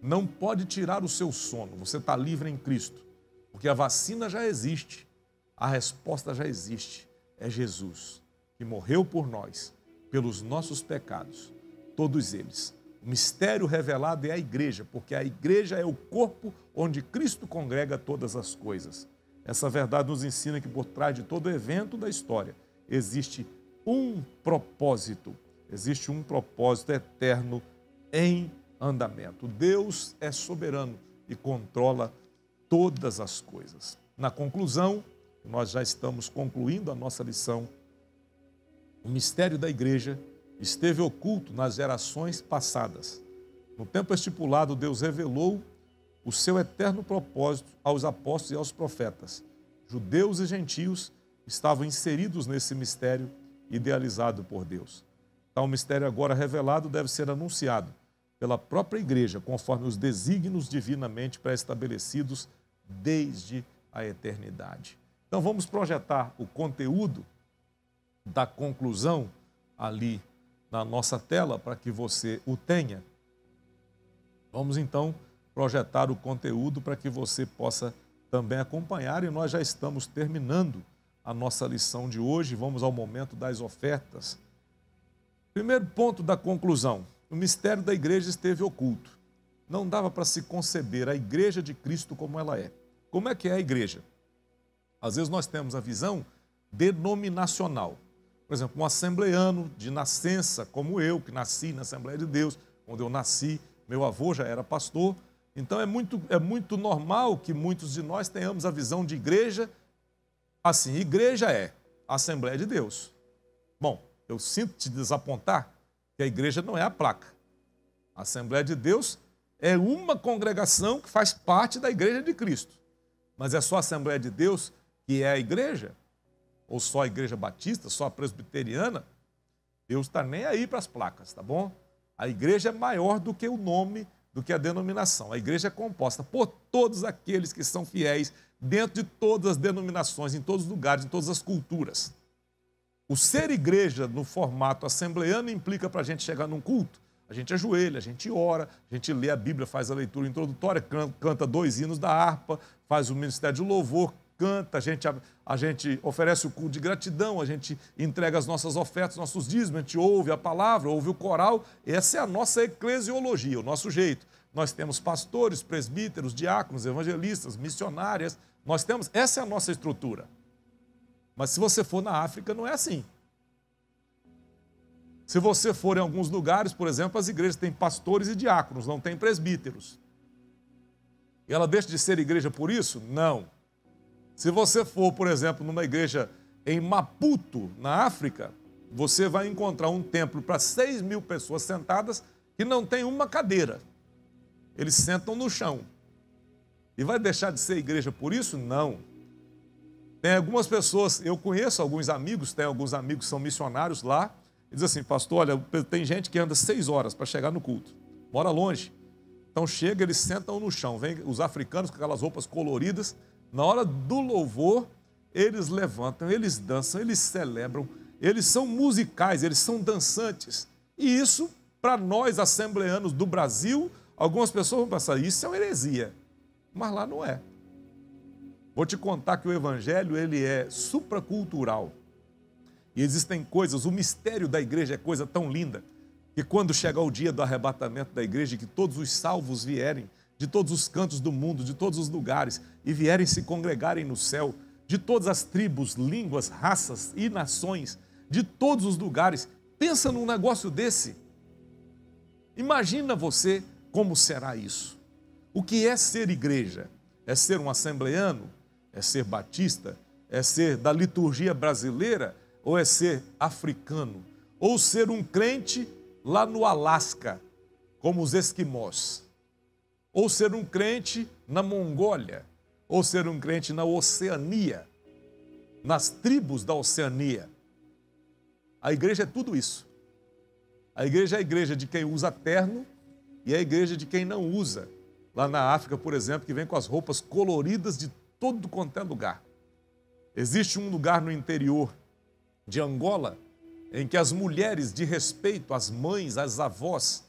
A: não pode tirar o seu sono, você está livre em Cristo, porque a vacina já existe, a resposta já existe, é Jesus, que morreu por nós, pelos nossos pecados, todos eles. O mistério revelado é a igreja, porque a igreja é o corpo onde Cristo congrega todas as coisas. Essa verdade nos ensina que por trás de todo evento da história existe um propósito eterno em andamento. Deus é soberano e controla todas as coisas. Na conclusão, nós já estamos concluindo a nossa lição. O mistério da igreja esteve oculto nas gerações passadas. No tempo estipulado, Deus revelou o seu eterno propósito aos apóstolos e aos profetas. Judeus e gentios estavam inseridos nesse mistério idealizado por Deus. Tal mistério agora revelado deve ser anunciado pela própria igreja, conforme os desígnios divinamente pré-estabelecidos desde a eternidade. Então vamos projetar o conteúdo da conclusão ali na nossa tela para que você o tenha. Vamos então projetar o conteúdo para que você possa também acompanhar e nós já estamos terminando a nossa lição de hoje. Vamos ao momento das ofertas. Primeiro ponto da conclusão. o mistério da igreja esteve oculto. Não dava para se conceber a igreja de Cristo como ela é. Como é que é a igreja? Às vezes nós temos a visão denominacional. Por exemplo, um assembleano de nascença, como eu, que nasci na Assembleia de Deus, quando eu nasci, meu avô já era pastor. Então é muito normal que muitos de nós tenhamos a visão de igreja assim. Igreja é a Assembleia de Deus. Bom, eu sinto te desapontar que a igreja não é a placa. A Assembleia de Deus é uma congregação que faz parte da igreja de Cristo. Mas é só a Assembleia de Deus que é a igreja? Ou só a igreja batista, só a presbiteriana? Deus está nem aí para as placas, tá bom? A igreja é maior do que o nome, do que a denominação. A igreja é composta por todos aqueles que são fiéis dentro de todas as denominações, em todos os lugares, em todas as culturas. O ser igreja no formato assembleano implica para a gente chegar num culto. A gente ajoelha, a gente ora, a gente lê a Bíblia, faz a leitura introdutória, canta 2 hinos da harpa, faz o ministério de louvor, canta, a gente oferece o culto de gratidão, a gente entrega as nossas ofertas, nossos dízimos, a gente ouve a palavra, ouve o coral. Essa é a nossa eclesiologia, o nosso jeito. Nós temos pastores, presbíteros, diáconos, evangelistas, missionárias. Essa é a nossa estrutura. Mas se você for na África, não é assim. Se você for em alguns lugares, por exemplo, as igrejas têm pastores e diáconos, não têm presbíteros. E ela deixa de ser igreja por isso? Não. Se você for, por exemplo, numa igreja em Maputo, na África, você vai encontrar um templo para 6.000 pessoas sentadas que não tem uma cadeira. Eles sentam no chão. E vai deixar de ser igreja por isso? Não. Tem algumas pessoas, eu conheço alguns amigos, tem alguns amigos que são missionários lá, e diz assim, pastor, olha, tem gente que anda 6 horas para chegar no culto, mora longe. Então chega, eles sentam no chão, vem os africanos com aquelas roupas coloridas, na hora do louvor, eles levantam, eles dançam, eles celebram, eles são musicais, eles são dançantes. E isso, para nós, assembleanos do Brasil, algumas pessoas vão pensar, isso é uma heresia. Mas lá não é. Vou te contar que o evangelho, ele é supracultural. E existem coisas, o mistério da igreja é coisa tão linda, que quando chegar o dia do arrebatamento da igreja, que todos os salvos vierem, de todos os cantos do mundo, de todos os lugares, e vierem se congregarem no céu, de todas as tribos, línguas, raças e nações, de todos os lugares. Pensa num negócio desse. Imagina você como será isso. O que é ser igreja? É ser um assembleano? É ser batista? É ser da liturgia brasileira? Ou é ser africano? Ou ser um crente lá no Alasca, como os esquimós? Ou ser um crente na Mongólia? Ou ser um crente na Oceania? Nas tribos da Oceania? A igreja é tudo isso. A igreja é a igreja de quem usa terno e é a igreja de quem não usa. Lá na África, por exemplo, que vem com as roupas coloridas de todo quanto é lugar. Existe um lugar no interior de Angola em que as mulheres de respeito, as mães, as avós,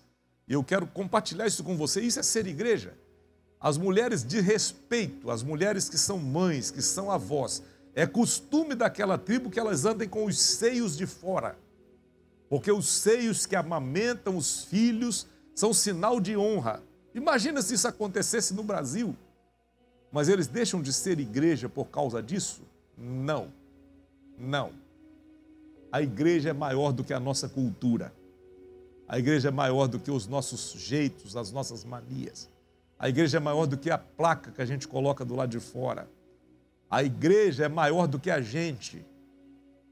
A: e eu quero compartilhar isso com você, isso é ser igreja. As mulheres de respeito, as mulheres que são mães, que são avós, é costume daquela tribo que elas andem com os seios de fora. Porque os seios que amamentam os filhos são sinal de honra. Imagina se isso acontecesse no Brasil. Mas eles deixam de ser igreja por causa disso? Não. Não. A igreja é maior do que a nossa cultura. A igreja é maior do que os nossos jeitos, as nossas manias. A igreja é maior do que a placa que a gente coloca do lado de fora. A igreja é maior do que a gente.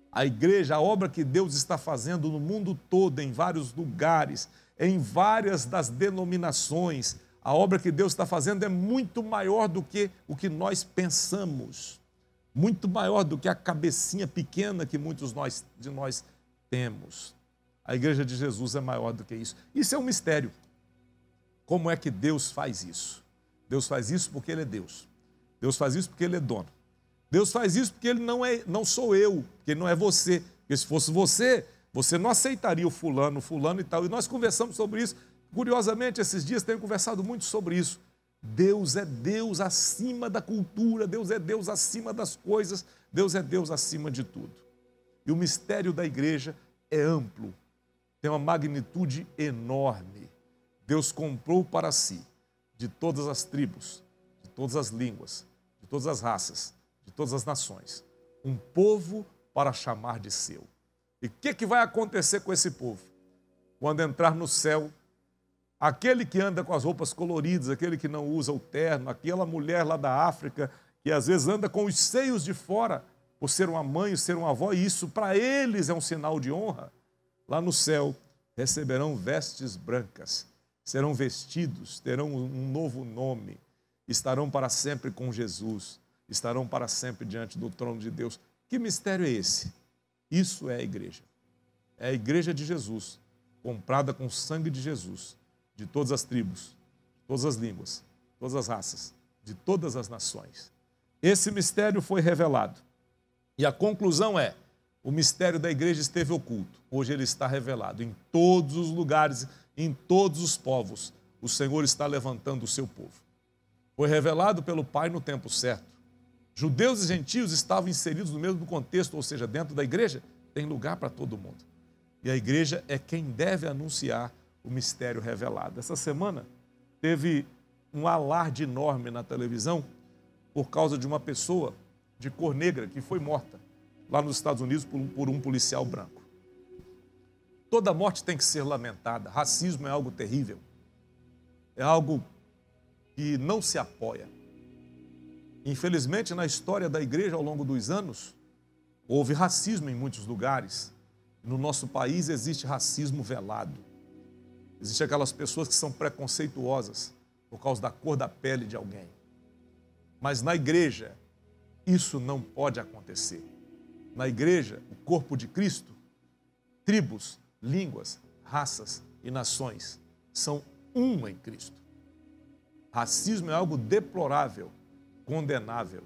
A: A igreja, a obra que Deus está fazendo no mundo todo, em vários lugares, em várias das denominações, a obra que Deus está fazendo é muito maior do que o que nós pensamos. Muito maior do que a cabecinha pequena que muitos de nós temos. A igreja de Jesus é maior do que isso. Isso é um mistério. Como é que Deus faz isso? Deus faz isso porque Ele é Deus. Deus faz isso porque Ele é dono. Deus faz isso porque Ele não sou eu, porque Ele não é você. Porque se fosse você, você não aceitaria o fulano e tal. E nós conversamos sobre isso. Curiosamente, esses dias tenho conversado muito sobre isso. Deus é Deus acima da cultura, Deus é Deus acima das coisas, Deus é Deus acima de tudo. E o mistério da igreja é amplo. tem uma magnitude enorme. Deus comprou para si, de todas as tribos, de todas as línguas, de todas as raças, de todas as nações, um povo para chamar de seu. E o que vai acontecer com esse povo? Quando entrar no céu, aquele que anda com as roupas coloridas, aquele que não usa o terno, aquela mulher lá da África, que às vezes anda com os seios de fora, por ser uma mãe, ser uma avó, e isso para eles é um sinal de honra. Lá no céu receberão vestes brancas, serão vestidos, terão um novo nome, estarão para sempre com Jesus, estarão para sempre diante do trono de Deus. Que mistério é esse? Isso é a igreja. É a igreja de Jesus, comprada com o sangue de Jesus, de todas as tribos, todas as línguas, todas as raças, de todas as nações. Esse mistério foi revelado. E a conclusão é, o mistério da igreja esteve oculto. Hoje ele está revelado em todos os lugares, em todos os povos. O Senhor está levantando o seu povo. Foi revelado pelo Pai no tempo certo. Judeus e gentios estavam inseridos no mesmo contexto, ou seja, dentro da igreja tem lugar para todo mundo. E a igreja é quem deve anunciar o mistério revelado. Essa semana teve um alarde enorme na televisão por causa de uma pessoa de cor negra que foi morta lá nos Estados Unidos por um policial branco. Toda morte tem que ser lamentada. Racismo é algo terrível. É algo que não se apoia. Infelizmente, na história da igreja, ao longo dos anos, houve racismo em muitos lugares. No nosso país existe racismo velado. Existem aquelas pessoas que são preconceituosas por causa da cor da pele de alguém. Mas na igreja, isso não pode acontecer. Na igreja, o corpo de Cristo, tribos, línguas, raças e nações são uma em Cristo. Racismo é algo deplorável, condenável.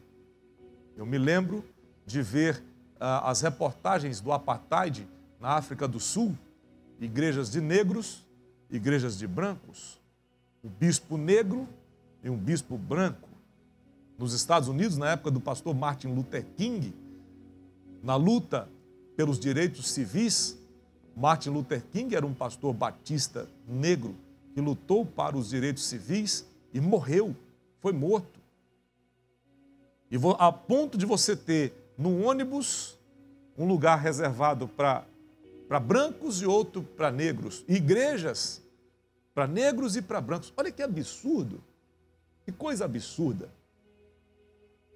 A: Eu me lembro de ver as reportagens do apartheid na África do Sul, igrejas de negros, igrejas de brancos, um bispo negro e um bispo branco. Nos Estados Unidos, na época do pastor Martin Luther King, na luta pelos direitos civis, Martin Luther King era um pastor batista negro que lutou para os direitos civis e morreu, foi morto. E a ponto de você ter no ônibus um lugar reservado para brancos e outro para negros, igrejas para negros e para brancos. Olha que absurdo, que coisa absurda.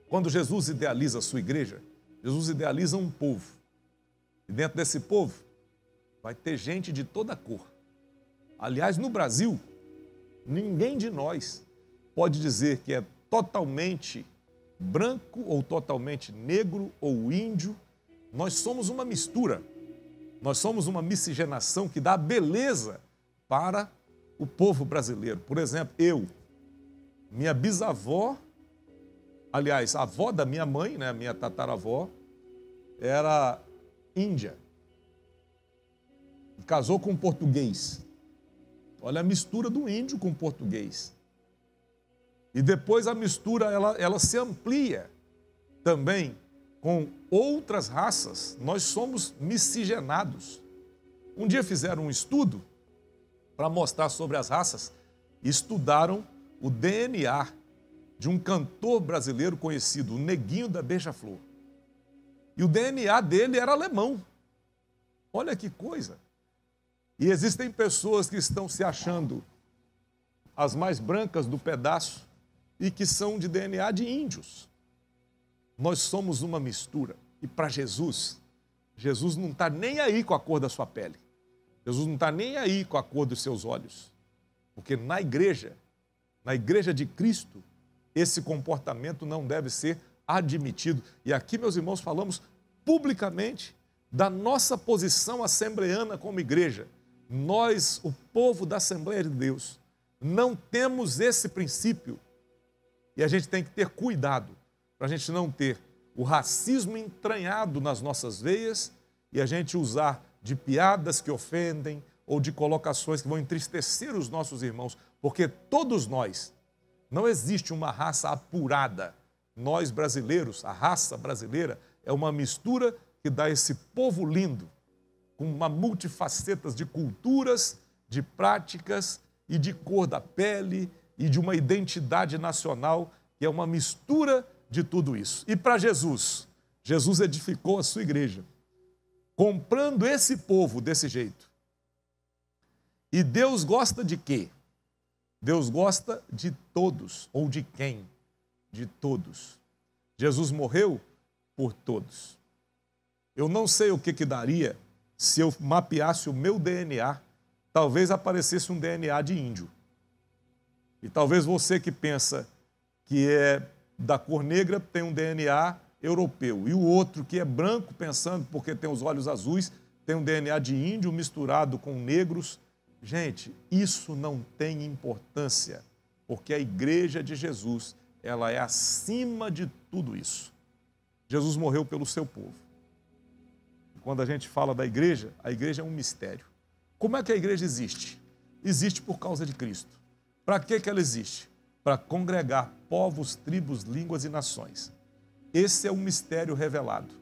A: Quando Jesus idealiza a sua igreja, Jesus idealiza um povo. E dentro desse povo vai ter gente de toda cor. Aliás, no Brasil, ninguém de nós pode dizer que é totalmente branco ou totalmente negro ou índio. Nós somos uma mistura. Nós somos uma miscigenação que dá beleza para o povo brasileiro. Por exemplo, minha bisavó, aliás, a avó da minha mãe, né, minha tataravó, era índia. E casou com um português. Olha a mistura do índio com o português. E depois a mistura, ela se amplia também com outras raças. Nós somos miscigenados. Um dia fizeram um estudo para mostrar sobre as raças. Estudaram o DNA de um cantor brasileiro conhecido, o Neguinho da Beija-Flor. E o DNA dele era alemão. Olha que coisa. E existem pessoas que estão se achando as mais brancas do pedaço e que são de DNA de índios. Nós somos uma mistura. E para Jesus, Jesus não está nem aí com a cor da sua pele. Jesus não está nem aí com a cor dos seus olhos. Porque na igreja de Cristo, esse comportamento não deve ser admitido. E aqui, meus irmãos, falamos publicamente da nossa posição assembleana como igreja. Nós, o povo da Assembleia de Deus, não temos esse princípio. E a gente tem que ter cuidado para a gente não ter o racismo entranhado nas nossas veias e a gente usar de piadas que ofendem ou de colocações que vão entristecer os nossos irmãos. Porque todos nós, não existe uma raça apurada. Nós brasileiros, a raça brasileira, é uma mistura que dá esse povo lindo, com uma multifacetas de culturas, de práticas e de cor da pele e de uma identidade nacional que é uma mistura de tudo isso. E para Jesus, Jesus edificou a sua igreja, comprando esse povo desse jeito. E Deus gosta de quê? Deus gosta de todos. Ou de quem? De todos. Jesus morreu por todos. Eu não sei o que daria se eu mapeasse o meu DNA, talvez aparecesse um DNA de índio. E talvez você que pensa que é da cor negra tem um DNA europeu. E o outro que é branco, pensando porque tem os olhos azuis, tem um DNA de índio misturado com negros. Gente, isso não tem importância, porque a igreja de Jesus, ela é acima de tudo isso. Jesus morreu pelo seu povo. E quando a gente fala da igreja, a igreja é um mistério. Como é que a igreja existe? Existe por causa de Cristo. Para que ela existe? Para congregar povos, tribos, línguas e nações. Esse é um mistério revelado,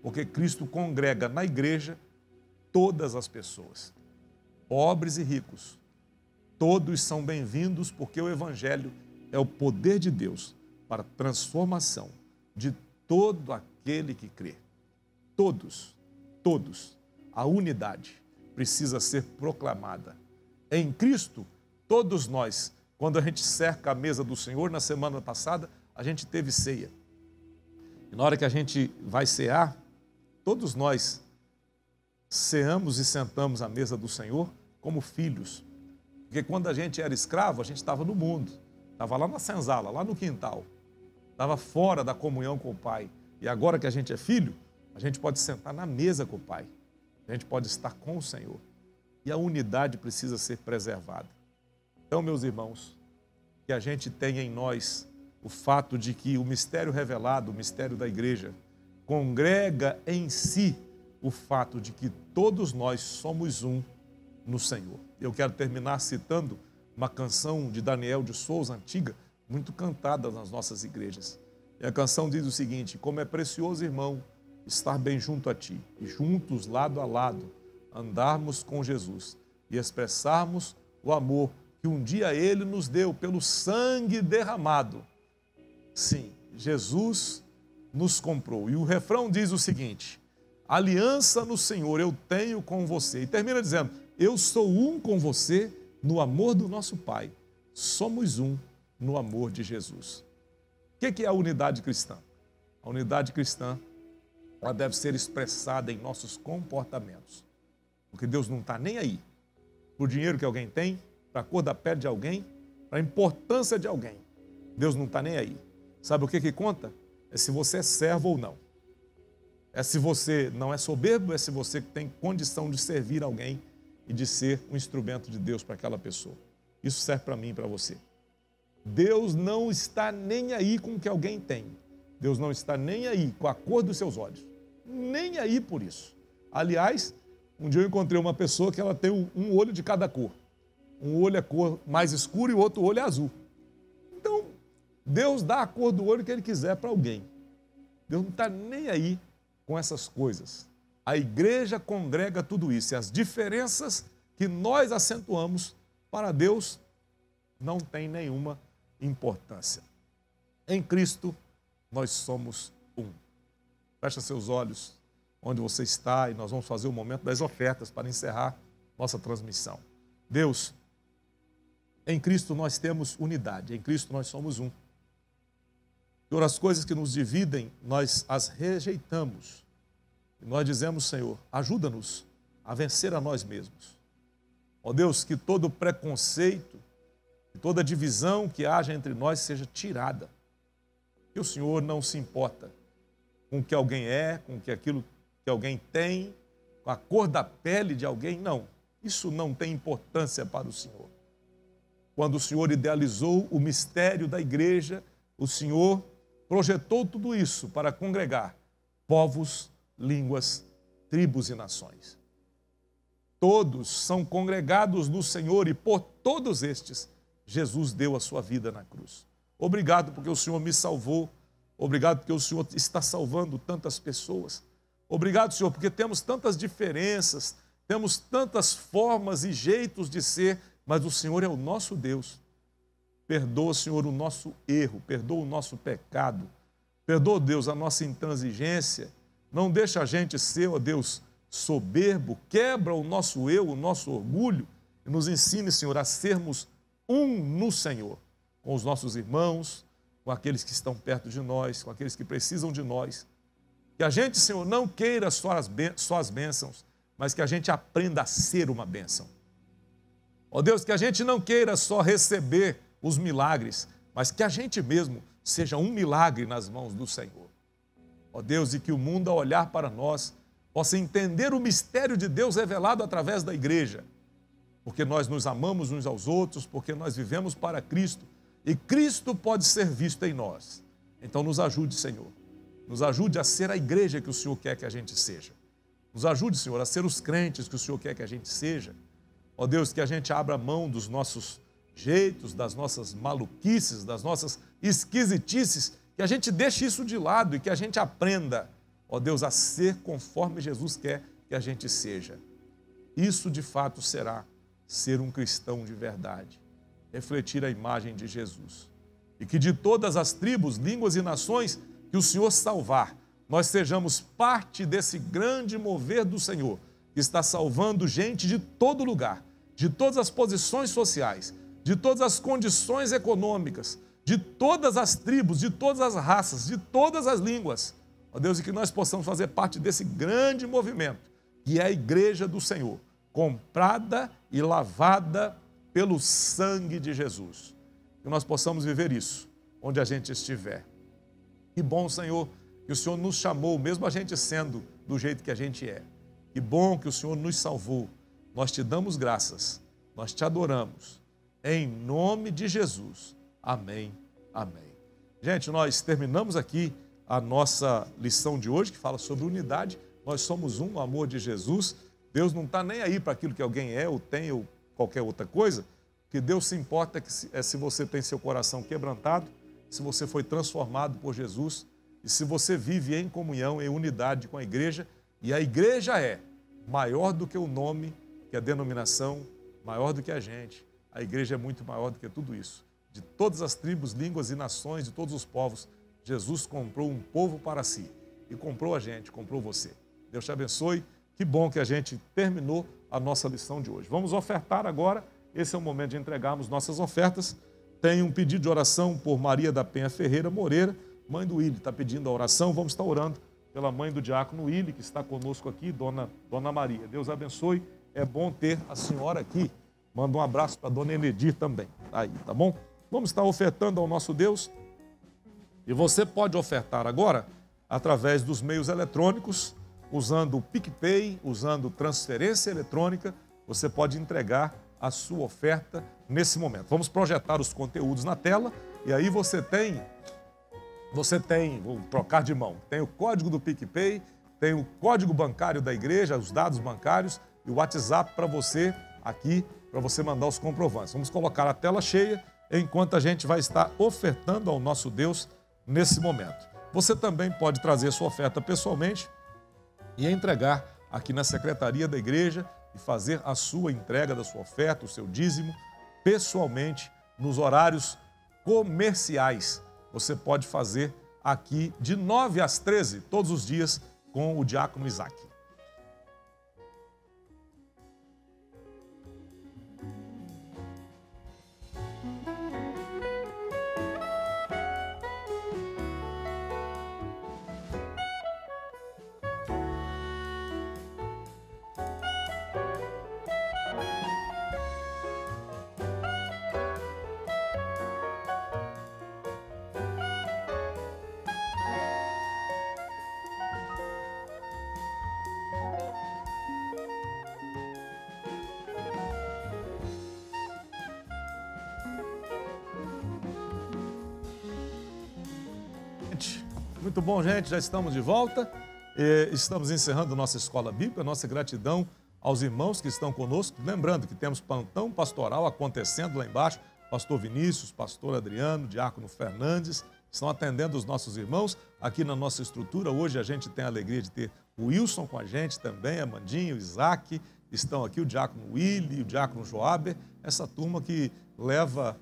A: porque Cristo congrega na igreja todas as pessoas, pobres e ricos. Todos são bem-vindos porque o Evangelho é o poder de Deus para a transformação de todo aquele que crê. Todos, a unidade precisa ser proclamada. Em Cristo, todos nós, quando a gente cerca a mesa do Senhor, na semana passada, a gente teve ceia. E na hora que a gente vai cear, todos nós ceamos e sentamos à mesa do Senhor como filhos. Porque quando a gente era escravo, a gente estava no mundo, estava lá na senzala, lá no quintal, estava fora da comunhão com o Pai. E agora que a gente é filho, a gente pode sentar na mesa com o Pai, a gente pode estar com o Senhor. E a unidade precisa ser preservada. Então, meus irmãos, que a gente tenha em nós o fato de que o mistério revelado, o mistério da igreja, congrega em si o fato de que todos nós somos um no Senhor. Eu quero terminar citando uma canção de Daniel de Souza, antiga, muito cantada nas nossas igrejas. E a canção diz o seguinte: como é precioso, irmão, estar bem junto a ti, e juntos, lado a lado, andarmos com Jesus e expressarmos o amor que um dia Ele nos deu pelo sangue derramado. Sim, Jesus nos comprou. E o refrão diz o seguinte: aliança no Senhor eu tenho com você. E termina dizendo: eu sou um com você no amor do nosso Pai. Somos um no amor de Jesus. O que é a unidade cristã? A unidade cristã, ela deve ser expressada em nossos comportamentos. Porque Deus não está nem aí para o dinheiro que alguém tem, para a cor da pele de alguém, para a importância de alguém. Deus não está nem aí. Sabe o que conta? É se você é servo ou não. É se você não é soberbo, é se você tem condição de servir alguém e de ser um instrumento de Deus para aquela pessoa. Isso serve para mim e para você. Deus não está nem aí com o que alguém tem. Deus não está nem aí com a cor dos seus olhos. Nem aí por isso. Aliás, um dia eu encontrei uma pessoa que ela tem um olho de cada cor. Um olho é cor mais escura e o outro olho é azul. Então, Deus dá a cor do olho que Ele quiser para alguém. Deus não está nem aí com essas coisas. A igreja congrega tudo isso. E as diferenças que nós acentuamos, para Deus, não tem nenhuma importância. Em Cristo, nós somos um. Fecha seus olhos onde você está e nós vamos fazer o momento das ofertas para encerrar nossa transmissão. Deus, em Cristo nós temos unidade, em Cristo nós somos um. Senhor, as coisas que nos dividem, nós as rejeitamos. E nós dizemos, Senhor, ajuda-nos a vencer a nós mesmos. Ó Deus, que todo preconceito, que toda divisão que haja entre nós seja tirada. Que o Senhor não se importa com o que alguém é, com aquilo que alguém tem, com a cor da pele de alguém, não. Isso não tem importância para o Senhor. Quando o Senhor idealizou o mistério da igreja, o Senhor projetou tudo isso para congregar povos, línguas, tribos e nações. Todos são congregados no Senhor e por todos estes, Jesus deu a sua vida na cruz. Obrigado porque o Senhor me salvou. Obrigado porque o Senhor está salvando tantas pessoas. Obrigado, Senhor, porque temos tantas diferenças, temos tantas formas e jeitos de ser, mas o Senhor é o nosso Deus. Perdoa, Senhor, o nosso erro, perdoa o nosso pecado, perdoa, Deus, a nossa intransigência. Não deixa a gente ser, ó Deus, soberbo, quebra o nosso eu, o nosso orgulho, e nos ensine, Senhor, a sermos um no Senhor, com os nossos irmãos, com aqueles que estão perto de nós, com aqueles que precisam de nós. Que a gente, Senhor, não queira só as bênçãos, mas que a gente aprenda a ser uma bênção. Ó Deus, que a gente não queira só receber os milagres, mas que a gente mesmo seja um milagre nas mãos do Senhor. Ó Deus, e que o mundo, ao olhar para nós, possa entender o mistério de Deus revelado através da igreja, porque nós nos amamos uns aos outros, porque nós vivemos para Cristo, e Cristo pode ser visto em nós. Então nos ajude, Senhor. Nos ajude a ser a igreja que o Senhor quer que a gente seja. Nos ajude, Senhor, a ser os crentes que o Senhor quer que a gente seja. Ó Deus, que a gente abra mão dos nossos jeitos, das nossas maluquices, das nossas esquisitices, que a gente deixe isso de lado e que a gente aprenda, ó Deus, a ser conforme Jesus quer que a gente seja. Isso, de fato, será ser um cristão de verdade, refletir a imagem de Jesus. E que de todas as tribos, línguas e nações que o Senhor salvar, nós sejamos parte desse grande mover do Senhor, que está salvando gente de todo lugar, de todas as posições sociais, de todas as condições econômicas, de todas as tribos, de todas as raças, de todas as línguas. Ó Deus, e que nós possamos fazer parte desse grande movimento, que é a igreja do Senhor, comprada e lavada pelo sangue de Jesus. Que nós possamos viver isso, onde a gente estiver. Que bom, Senhor, que o Senhor nos chamou, mesmo a gente sendo do jeito que a gente é. Que bom que o Senhor nos salvou. Nós te damos graças, nós te adoramos. Em nome de Jesus. Amém, amém. Gente, nós terminamos aqui a nossa lição de hoje, que fala sobre unidade. Nós somos um, o amor de Jesus. Deus não está nem aí para aquilo que alguém é ou tem ou qualquer outra coisa. O que Deus se importa é se você tem seu coração quebrantado, se você foi transformado por Jesus e se você vive em comunhão, em unidade com a igreja. E a igreja é maior do que o nome, que a denominação, maior do que a gente. A igreja é muito maior do que tudo isso. De todas as tribos, línguas e nações, de todos os povos, Jesus comprou um povo para si. E comprou a gente, comprou você. Deus te abençoe. Que bom que a gente terminou a nossa lição de hoje. Vamos ofertar agora. Esse é o momento de entregarmos nossas ofertas. Tem um pedido de oração por Maria da Penha Ferreira Moreira, mãe do Willi, está pedindo a oração. Vamos estar orando pela mãe do diácono Willi, que está conosco aqui, Dona Maria. Deus abençoe. É bom ter a senhora aqui. Manda um abraço para a Dona Enedir também. Aí, tá bom? Vamos estar ofertando ao nosso Deus. E você pode ofertar agora através dos meios eletrônicos, usando o PicPay, usando transferência eletrônica. Você pode entregar a sua oferta nesse momento. Vamos projetar os conteúdos na tela e aí você tem, vou trocar de mão, tem o código do PicPay, tem o código bancário da igreja, os dados bancários e o WhatsApp para você aqui, para você mandar os comprovantes. Vamos colocar a tela cheia enquanto a gente vai estar ofertando ao nosso Deus nesse momento. Você também pode trazer sua oferta pessoalmente e entregar aqui na secretaria da igreja e fazer a sua entrega da sua oferta, o seu dízimo, pessoalmente, nos horários comerciais. Você pode fazer aqui de 9 às 13, todos os dias, com o diácono Isaac. Muito bom, gente, já estamos de volta. Estamos encerrando nossa escola bíblica, nossa gratidão aos irmãos que estão conosco. Lembrando que temos plantão pastoral acontecendo lá embaixo. Pastor Vinícius, pastor Adriano, diácono Fernandes estão atendendo os nossos irmãos aqui na nossa estrutura. Hoje a gente tem a alegria de ter o Wilson com a gente também, a Mandinho, o Isaac, estão aqui o diácono Willy, o diácono Joaber, essa turma que leva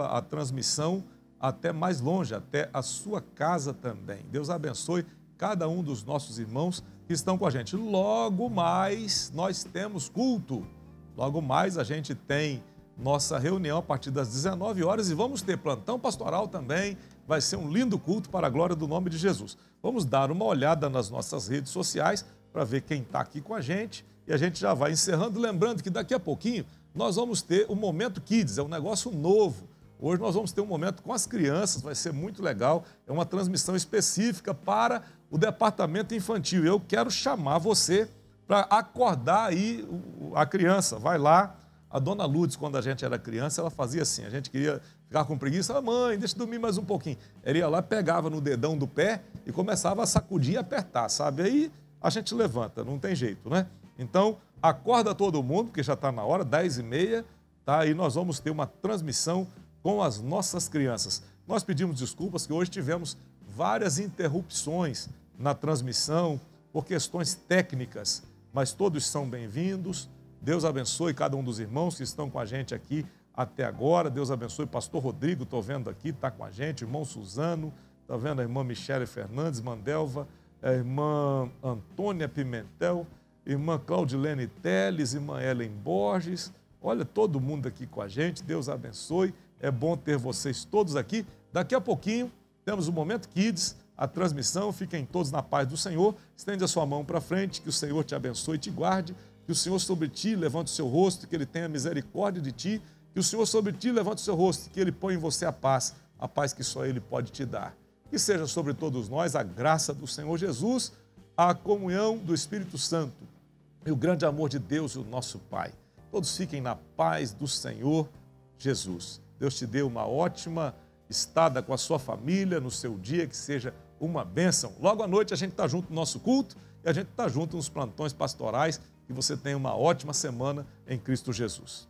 A: a transmissão até mais longe, até a sua casa também. Deus abençoe cada um dos nossos irmãos que estão com a gente. Logo mais nós temos culto. Logo mais a gente tem nossa reunião a partir das 19 horas e vamos ter plantão pastoral também. Vai ser um lindo culto para a glória do nome de Jesus. Vamos dar uma olhada nas nossas redes sociais para ver quem está aqui com a gente e a gente já vai encerrando. Lembrando que daqui a pouquinho nós vamos ter o Momento Kids, é um negócio novo. Hoje nós vamos ter um momento com as crianças, vai ser muito legal. É uma transmissão específica para o departamento infantil. Eu quero chamar você para acordar aí a criança. Vai lá, a dona Lourdes, quando a gente era criança, ela fazia assim, a gente queria ficar com preguiça, ela, mãe, deixa eu dormir mais um pouquinho. Ela ia lá, pegava no dedão do pé e começava a sacudir e apertar, sabe? Aí a gente levanta, não tem jeito, né? Então, acorda todo mundo, porque já está na hora, 10h30, tá? E nós vamos ter uma transmissão com as nossas crianças. Nós pedimos desculpas que hoje tivemos várias interrupções na transmissão por questões técnicas, mas todos são bem-vindos. Deus abençoe cada um dos irmãos que estão com a gente aqui até agora. Deus abençoe o pastor Rodrigo, estou vendo aqui, está com a gente, o irmão Suzano, está vendo a irmã Michele Fernandes, Mandelva, a irmã Antônia Pimentel, irmã Claudilene Teles, irmã Ellen Borges. Olha, todo mundo aqui com a gente, Deus abençoe. É bom ter vocês todos aqui. Daqui a pouquinho temos o Momento Kids, a transmissão. Fiquem todos na paz do Senhor. Estende a sua mão para frente, que o Senhor te abençoe e te guarde. Que o Senhor sobre ti levante o seu rosto, que Ele tenha misericórdia de ti. Que o Senhor sobre ti levante o seu rosto, que Ele ponha em você a paz que só Ele pode te dar. Que seja sobre todos nós a graça do Senhor Jesus, a comunhão do Espírito Santo e o grande amor de Deus, o nosso Pai. Todos fiquem na paz do Senhor Jesus. Deus te dê uma ótima estada com a sua família no seu dia, que seja uma bênção. Logo à noite a gente está junto no nosso culto e a gente está junto nos plantões pastorais. Que você tenha uma ótima semana em Cristo Jesus.